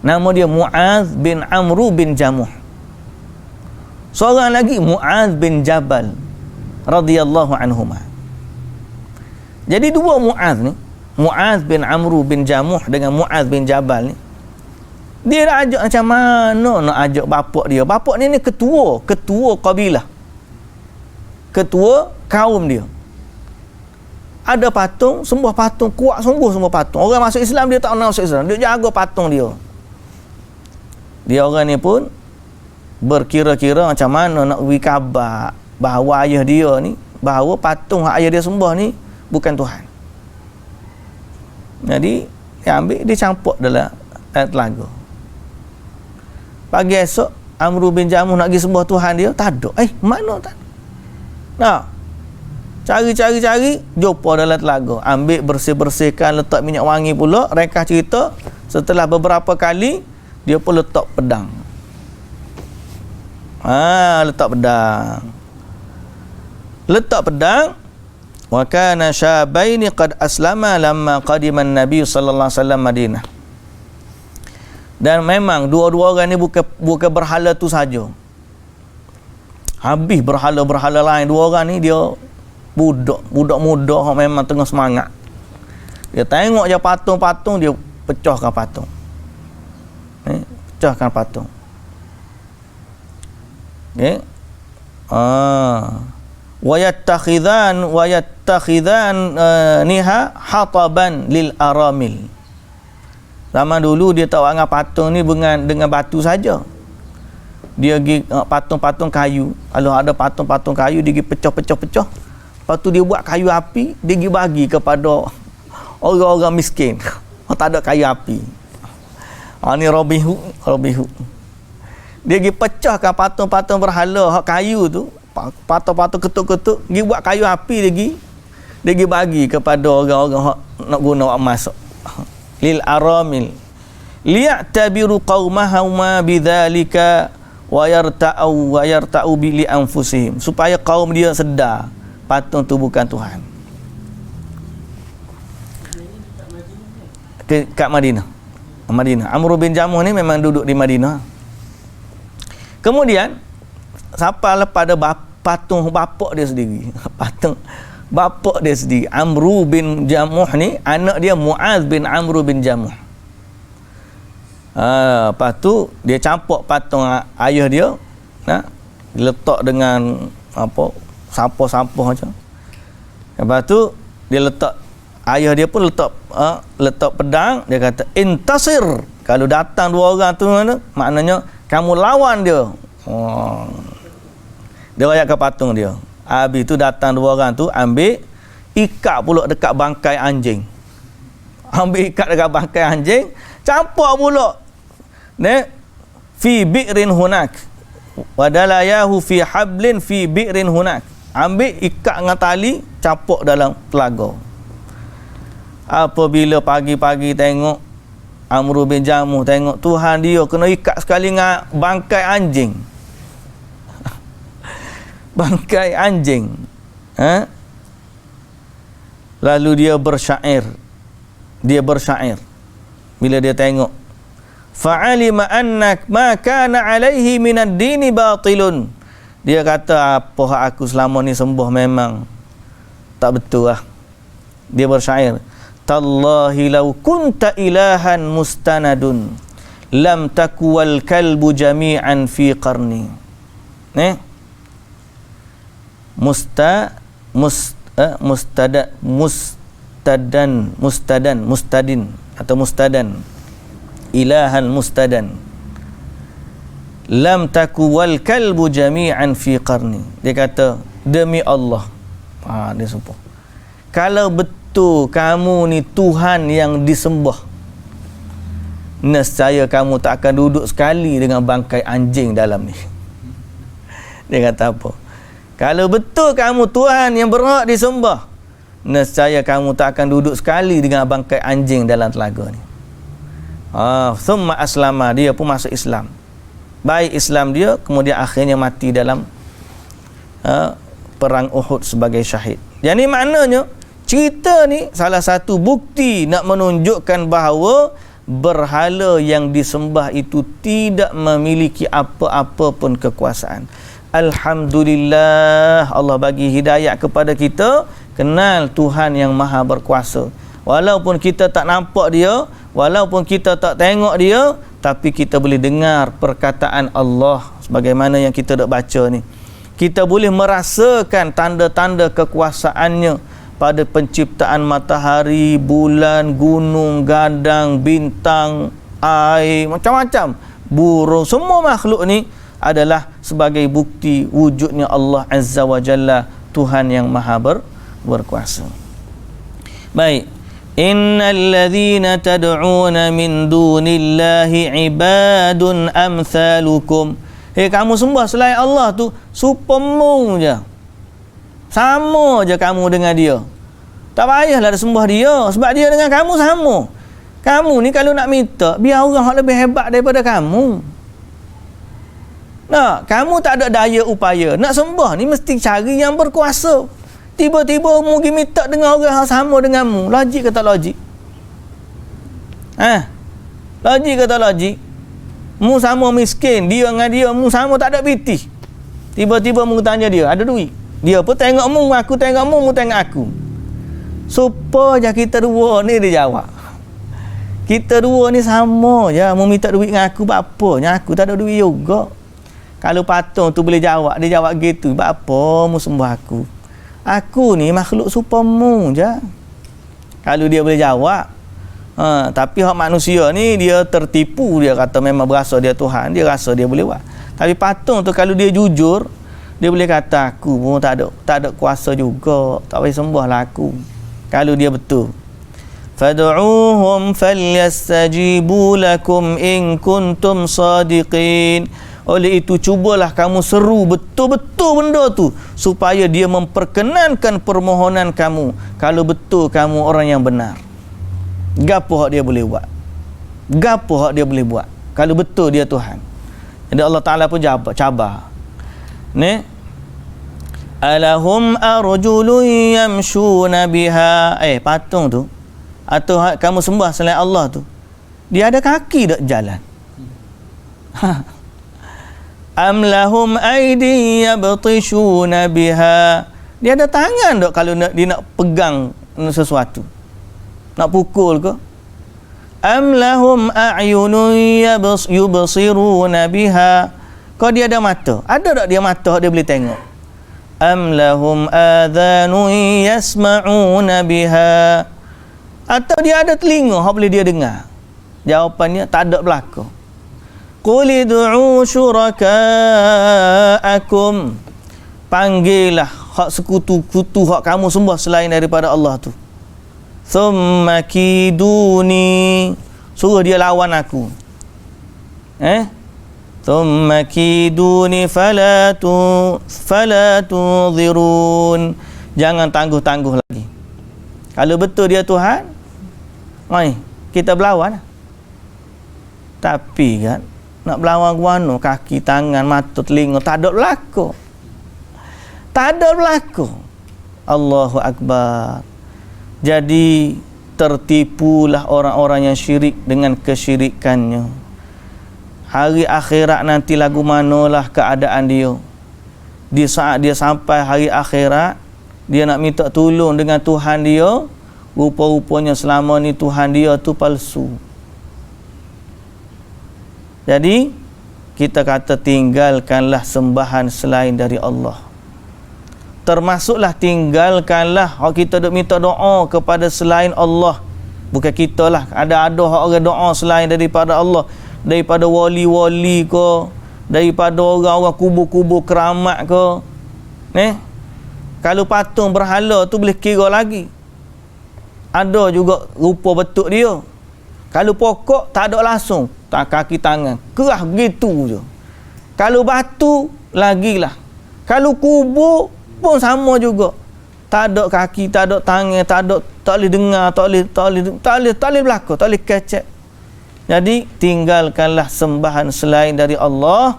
nama dia Mu'az bin Amru bin Jamuh. Seorang lagi Mu'az bin Jabal radhiyallahu anhuma. Jadi dua Mu'az ni, Mu'az bin Amru bin Jamuh dengan Mu'az bin Jabal ni, dia nak ajak macam mana nak ajak bapak dia. Bapak ni ketua kabilah, ketua kaum dia. Ada patung, sembah patung, kuat sungguh sembah patung. Orang masuk Islam dia tak nak masuk Islam, dia jaga patung dia. Dia orang ni pun berkira-kira macam mana nak beri khabar bahawa ayah dia ni, bahawa patung ayah dia sembah ni bukan Tuhan. Jadi dia ambil, dia campur dalam telaga. Pagi esok Amru bin Jamuh nak pergi sembah Tuhan dia, tak ada. Mana tak? Nah, cari, jumpa dalam telaga. Ambil, bersih-bersihkan, letak minyak wangi pula. Ringkas cerita, setelah beberapa kali dia pun letak pedang. Letak pedang. letak pedang. Wa kana syabaini qad aslama lamma qadima an-nabi sallallahu alaihi wasallam Madinah. Dan memang dua-dua orang ni bukan berhala tu saja. Habis berhala-berhala lain, dua orang ni dia budak muda memang tengah semangat. Dia tengok je patung-patung, dia pecahkan patung. Pecahkan patung. Okey. Wa yattakhidhan niha hataban lil aramil. Zaman dulu dia tak anggap patung ni dengan batu saja. Dia pergi patung-patung kayu. Kalau ada patung-patung kayu, dia pergi pecah-pecah. Lepas tu dia buat kayu api, dia pergi bagi kepada orang-orang miskin. Tak ada kayu api. Ni Robin Hood. Dia pergi pecahkan patung-patung berhala kayu tu. Patung-patung ketuk-ketuk, pergi buat kayu api dia pergi bagi kepada orang-orang nak guna emas. Lil aramil liya'tabiru qaumahuma bidzalika wa yarta'u bi li anfusihim, supaya kaum dia sedar patung tu bukan Tuhan. Kat Madinah. Amr bin Jamuh ni memang duduk di Madinah. Kemudian sampai pada patung bapak dia sendiri. Patung bapak dia sendiri, Amr bin Jamuh ni, anak dia Muaz bin Amr bin Jamuh. Lepas tu dia campak patung ayah dia, diletak dengan sampah-sampah macam. Lepas tu dia letak, ayah dia pun letak pedang. Dia kata intasir, kalau datang dua orang tu maknanya kamu lawan dia. Dia rayak ke patung dia. Habis tu datang dua orang tu, ambil ikat pula dekat bangkai anjing. Ambil ikat dekat bangkai anjing, campak pula. Fi bi'rin hunak. Wadalayahu fi hablin fi bi'rin hunak. Ambil ikat dengan tali, campak dalam telaga. Apabila pagi-pagi tengok, Amr bin Jamuh tengok Tuhan dia kena ikat sekali dengan bangkai anjing. Bangkai anjing. Lalu dia bersyair. Bila dia tengok, fa'alima annak ma kana alaihi minad dini batilun. Dia kata, apa aku selama ni sembah memang tak betul lah. Dia bersyair, tallahi law kunta ilahan mustanadun lam takwal kalbu jami'an fi qarni. Mustadan ilahan mustadan lam taku wal kalbu jami'an fi qarni. Dia kata, demi Allah, dia sumpah, kalau betul kamu ni Tuhan yang disembah, nescaya kamu tak akan duduk sekali dengan bangkai anjing dalam ni. Dia kata apa? Kalau betul kamu Tuhan yang berhak disembah, nescaya kamu tak akan duduk sekali dengan bangkai anjing dalam telaga ni. Thumma aslama, dia pun masuk Islam. Baik Islam dia, kemudian akhirnya mati dalam perang Uhud sebagai syahid. Jadi maknanya cerita ni salah satu bukti nak menunjukkan bahawa berhala yang disembah itu tidak memiliki apa-apa pun kekuasaan. Alhamdulillah, Allah bagi hidayah kepada kita kenal Tuhan yang maha berkuasa. Walaupun kita tak nampak dia, walaupun kita tak tengok dia, tapi kita boleh dengar perkataan Allah sebagaimana yang kita dah baca ni. Kita boleh merasakan tanda-tanda kekuasaannya pada penciptaan matahari, bulan, gunung, gadang, bintang, air, macam-macam, burung, semua makhluk ni adalah sebagai bukti wujudnya Allah Azza wa Jalla, Tuhan yang maha berkuasa. Baik, innal ladzina tad'una min dunillahi ibadun amsalukum. Kamu sembah selain Allah tu supemu je, sama je kamu dengan dia. Tak payahlah sembah dia, sebab dia dengan kamu sama. Kamu ni kalau nak minta, biar orang yang lebih hebat daripada kamu. Nah, kamu tak ada daya upaya nak sembah ni, mesti cari yang berkuasa. Tiba-tiba mu pergi minta dengan orang yang sama denganmu. Logik ke tak logik? Logik ke tak logik? Mu sama miskin, dia dengan dia mu sama tak ada piti. Tiba-tiba mu tanya dia, ada duit. Dia pun tengok mu, aku tengok mu tengok aku. Supaya kita dua ni, dia jawab. Kita dua ni sama je. Mu minta duit dengan aku, apa? Yang aku tak ada duit juga. Kalau patung tu boleh jawab, dia jawab gitu. Apa mu sembah aku? Aku ni makhluk serupa mu je. Kalau dia boleh jawab. Tapi hak manusia ni dia tertipu, dia kata memang berasa dia Tuhan, dia rasa dia boleh buat. Tapi patung tu kalau dia jujur, dia boleh kata aku pun tak ada kuasa juga, tak boleh sembahlah aku. Kalau dia betul. Fad'uuhum falyastajibu lakum in kuntum sadiqin. Oleh itu cubalah kamu seru betul-betul benda tu supaya dia memperkenankan permohonan kamu kalau betul kamu orang yang benar. Gapo hak dia boleh buat? Gapo hak dia boleh buat kalau betul dia Tuhan? Jadi Allah Ta'ala pun cabar. Ni alahum arjulun yamshuna biha. Patung tu atau kamu sembah selain Allah tu, dia ada kaki tak jalan? Am lahum aydin yabtishuna biha. Dia ada tangan tak kalau dia nak pegang sesuatu? Nak pukul ke? Am lahum a'yunun yubsiruna biha. Kau dia ada mata? Ada tak dia mata dia boleh tengok? Am lahum adhanun yasma'una biha. Atau dia ada telinga hak boleh dia dengar? Jawapannya tak ada berlaku. Qul id'u syuraka'akum. Panggillah hak sekutu-kutu hak kamu sembah selain daripada Allah tu. Thumma kiduni. Suruh dia lawan aku. Thumma kiduni falatudhirun. Jangan tangguh-tangguh lagi. Kalau betul dia Tuhan, kita berlawan. Tapi kan nak berlawan guano, kaki, tangan, mata, telinga tak ada berlaku. Tak ada berlaku. Allahu Akbar. Jadi tertipulah orang-orang yang syirik dengan kesyirikannya. Hari akhirat nanti lagu manalah keadaan dia. Di saat dia sampai hari akhirat, dia nak minta tolong dengan Tuhan dia, rupa-rupanya selama ni Tuhan dia tu palsu. Jadi kita kata tinggalkanlah sembahan selain dari Allah. Termasuklah tinggalkanlah hak kita duk minta doa kepada selain Allah. Bukan kita lah, ada orang doa selain daripada Allah, daripada wali-wali ke, daripada orang-orang kubur-kubur keramat ke. Kalau patung berhala tu boleh kira lagi, ada juga rupa bentuk dia. Kalau pokok tak ada langsung, tak kaki tangan, kerah begitu je. Kalau batu lagilah. Kalau kubur pun sama juga. Tak ada kaki, tak ada tangan, tak boleh dengar, tak boleh berlaku, tak boleh kecek. Jadi tinggalkanlah sembahan selain dari Allah,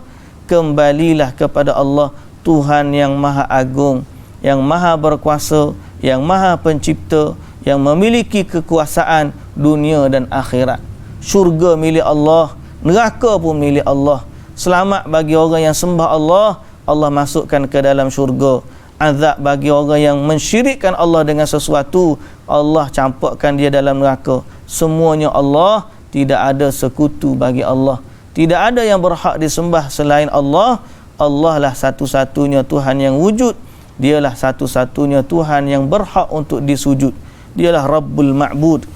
kembalilah kepada Allah, Tuhan yang Maha Agung, yang Maha Berkuasa, yang Maha Pencipta, yang memiliki kekuasaan dunia dan akhirat. Syurga milik Allah, neraka pun milik Allah. Selamat bagi orang yang sembah Allah, Allah masukkan ke dalam syurga. Azab bagi orang yang mensyirikkan Allah dengan sesuatu, Allah campurkan dia dalam neraka. Semuanya Allah, tidak ada sekutu bagi Allah. Tidak ada yang berhak disembah selain Allah. Allah lah satu-satunya Tuhan yang wujud. Dialah satu-satunya Tuhan yang berhak untuk disujud. Dialah Rabbul Ma'bud.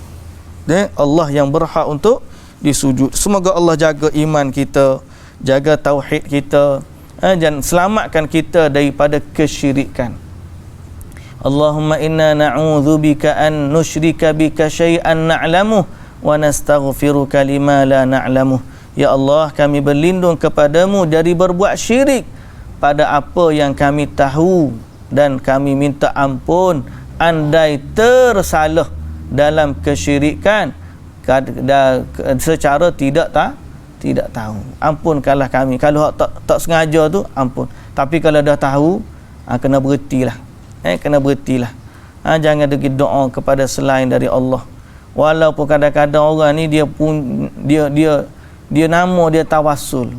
Allah yang berhak untuk disujud. Semoga Allah jaga iman kita, jaga tauhid kita, dan selamatkan kita daripada kesyirikan. Allahumma inna na'udzubika an nusyrika bika syai'an na'lamuh wa nastaghfiruka lima la na'lamuh. Ya Allah, kami berlindung kepadamu dari berbuat syirik pada apa yang kami tahu, dan kami minta ampun andai tersalah dalam kesyirikan secara tidak tahu. Ampunkanlah kami. Kalau hak tak sengaja tu, ampun. Tapi kalau dah tahu, kena berhentilah. Kena berhentilah. Jangan pergi doa kepada selain dari Allah. Walaupun kadang-kadang orang ni dia nama dia tawassul.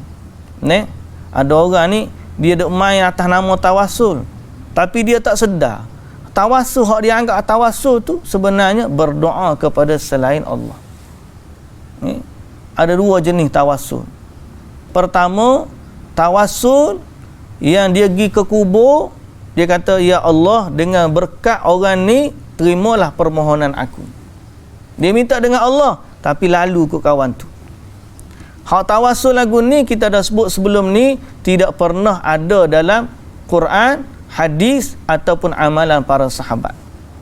Ada orang ni dia duk main atas nama tawassul, tapi dia tak sedar. Tawassul hak dia anggap tawassul tu sebenarnya berdoa kepada selain Allah. Ada dua jenis tawassul. Pertama, tawassul yang dia pergi ke kubur, dia kata, ya Allah, dengan berkat orang ni terimalah permohonan aku. Dia minta dengan Allah tapi lalu ke kawan tu. Hak tawassul lagu ni kita dah sebut sebelum ni, tidak pernah ada dalam Quran, hadis ataupun amalan para sahabat.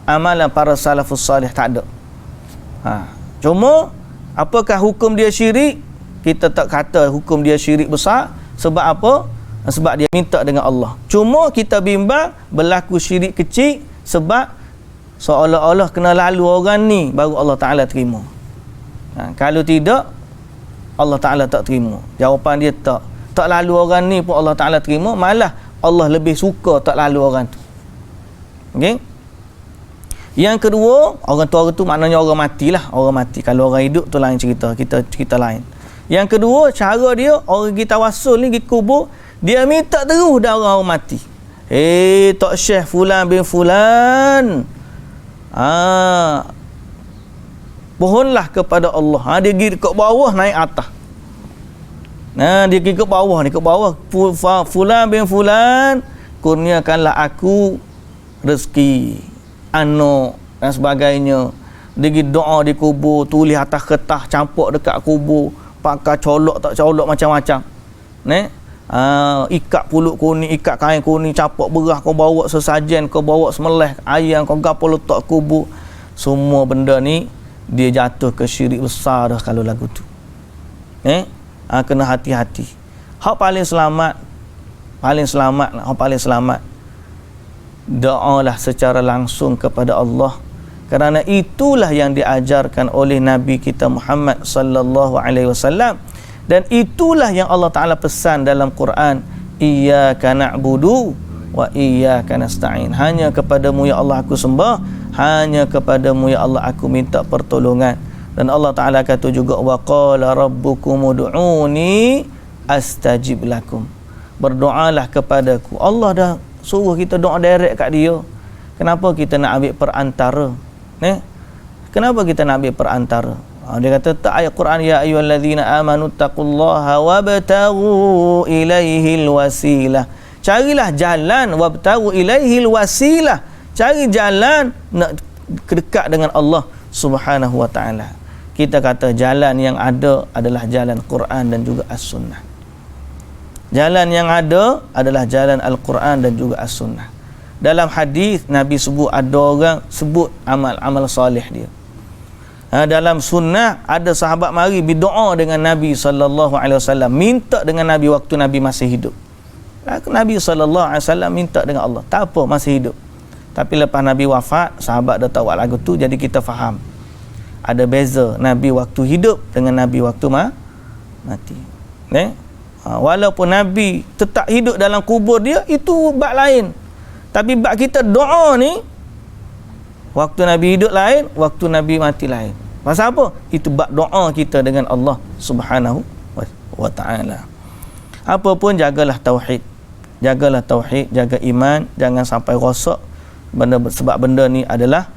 Amalan para salafus salih tak ada. Cuma apakah hukum dia syirik? Kita tak kata hukum dia syirik besar. Sebab apa? Sebab dia minta dengan Allah. Cuma kita bimbang berlaku syirik kecil sebab seolah-olah kena lalu orang ni baru Allah Ta'ala terima. Kalau tidak, Allah Ta'ala tak terima. Jawapan dia tak. Tak lalu orang ni pun Allah Ta'ala terima, malah Allah lebih suka tak lalu orang tu. Okey? Yang kedua, orang tu maknanya orang matilah. Orang mati. Kalau orang hidup tu lain cerita. Kita cerita lain. Yang kedua, cara dia, orang kita tawassul ni, pergi kubur, dia minta terus dah orang mati. Tok Syekh Fulan bin Fulan, pohonlah kepada Allah. Dia pergi ke bawah, naik atas. Dia pergi ke bawah ni, ke bawah. Fulan bin Fulan, kurniakanlah aku rezeki, anak dan sebagainya. Dia pergi doa di kubur, tulis atas kertas, campur dekat kubur, pakai colok tak colok macam-macam. Ikat pulut kuning, ikat kain kuning, campur berah, kau bawa sesajen, kau bawa semeleh ayam, kau gapo letak kubur. Semua benda ni dia jatuh ke syirik besar dah kalau lagu tu. Kena hati-hati. Hak paling selamat, hak paling selamat, doalah secara langsung kepada Allah, kerana itulah yang diajarkan oleh Nabi kita Muhammad sallallahu alaihi wasallam, dan itulah yang Allah Taala pesan dalam Quran, iyyaka na'budu wa iyyaka nasta'in. Hanya kepadamu ya Allah aku sembah, hanya kepadamu ya Allah aku minta pertolongan. Dan Allah Ta'ala kata juga, wa qala rabbukum ud'uni astajib lakum. Berdoalah kepadaku. Allah dah suruh kita doa direct kat dia. Kenapa kita nak ambil perantara? Kenapa kita nak ambil perantara? Dia kata tak ayat Quran, ya ayyuhallazina amanu taqullaha wabtaghu ilaihil wasilah. Carilah jalan, wabtaghu ilaihil wasilah. Cari jalan nak dekat dengan Allah Subhanahu wa ta'ala. Kita kata jalan yang ada adalah jalan Quran dan juga As-Sunnah. Jalan yang ada adalah jalan Al-Quran dan juga As-Sunnah. Dalam hadis Nabi sebut, ada orang sebut amal soleh dia. Dalam sunnah ada sahabat mari berdoa dengan Nabi SAW, minta dengan Nabi waktu Nabi masih hidup. Nabi SAW minta dengan Allah, tak apa masih hidup. Tapi lepas Nabi wafat, sahabat dah tahu lagu tu, jadi kita faham ada beza Nabi waktu hidup dengan Nabi waktu mati. Walaupun Nabi tetap hidup dalam kubur dia, itu bab lain. Tapi bab kita doa ni, waktu Nabi hidup lain, waktu Nabi mati lain. Pasal apa? Itu bab doa kita dengan Allah Subhanahu wa ta'ala. Apa pun jagalah tauhid. Jagalah tauhid, jaga iman, jangan sampai rosak. Sebab benda ni adalah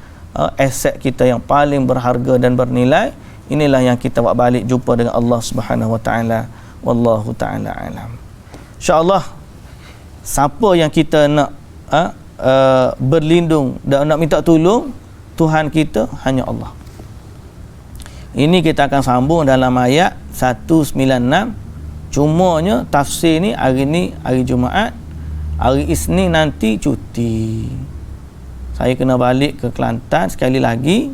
aset kita yang paling berharga dan bernilai. Inilah yang kita buat balik jumpa dengan Allah Subhanahu wa ta'ala. Wallahu ta'ala alam. InsyaAllah, siapa yang kita nak berlindung dan nak minta tolong, Tuhan kita hanya Allah. Ini kita akan sambung dalam ayat 196. Cumanya tafsir ni hari Jumaat, hari Isnin nanti cuti. Saya kena balik ke Kelantan sekali lagi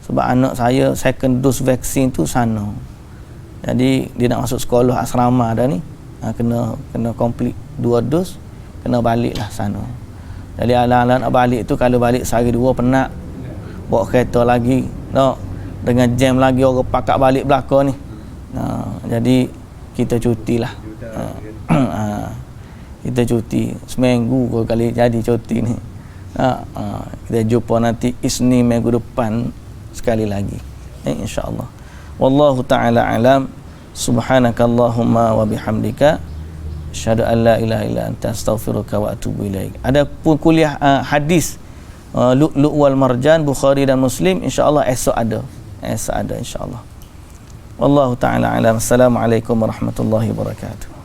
sebab anak saya second dose vaksin tu sana. Jadi dia nak masuk sekolah asrama dah ni. Kena complete 2 dos, kena baliklah sana. Jadi alang-alang nak balik tu, kalau balik sehari 2 penat, bawa kereta lagi, dengan jam lagi orang pakak balik belakang ni. Jadi kita cuti lah. Kita cuti seminggu kali jadi cuti ni. Kita jumpa nanti Isnin minggu depan sekali lagi, insya-Allah. Wallahu taala alam. Subhanakallahumma wa bihamdika asyhadu an la ilaha illa anta astaghfiruka wa atubu ilaik. Ada pun kuliah hadis Lu'lu' wal Marjan Bukhari dan Muslim, insya-Allah esok ada insya-Allah. Wallahu taala alam. Assalamualaikum warahmatullahi wabarakatuh.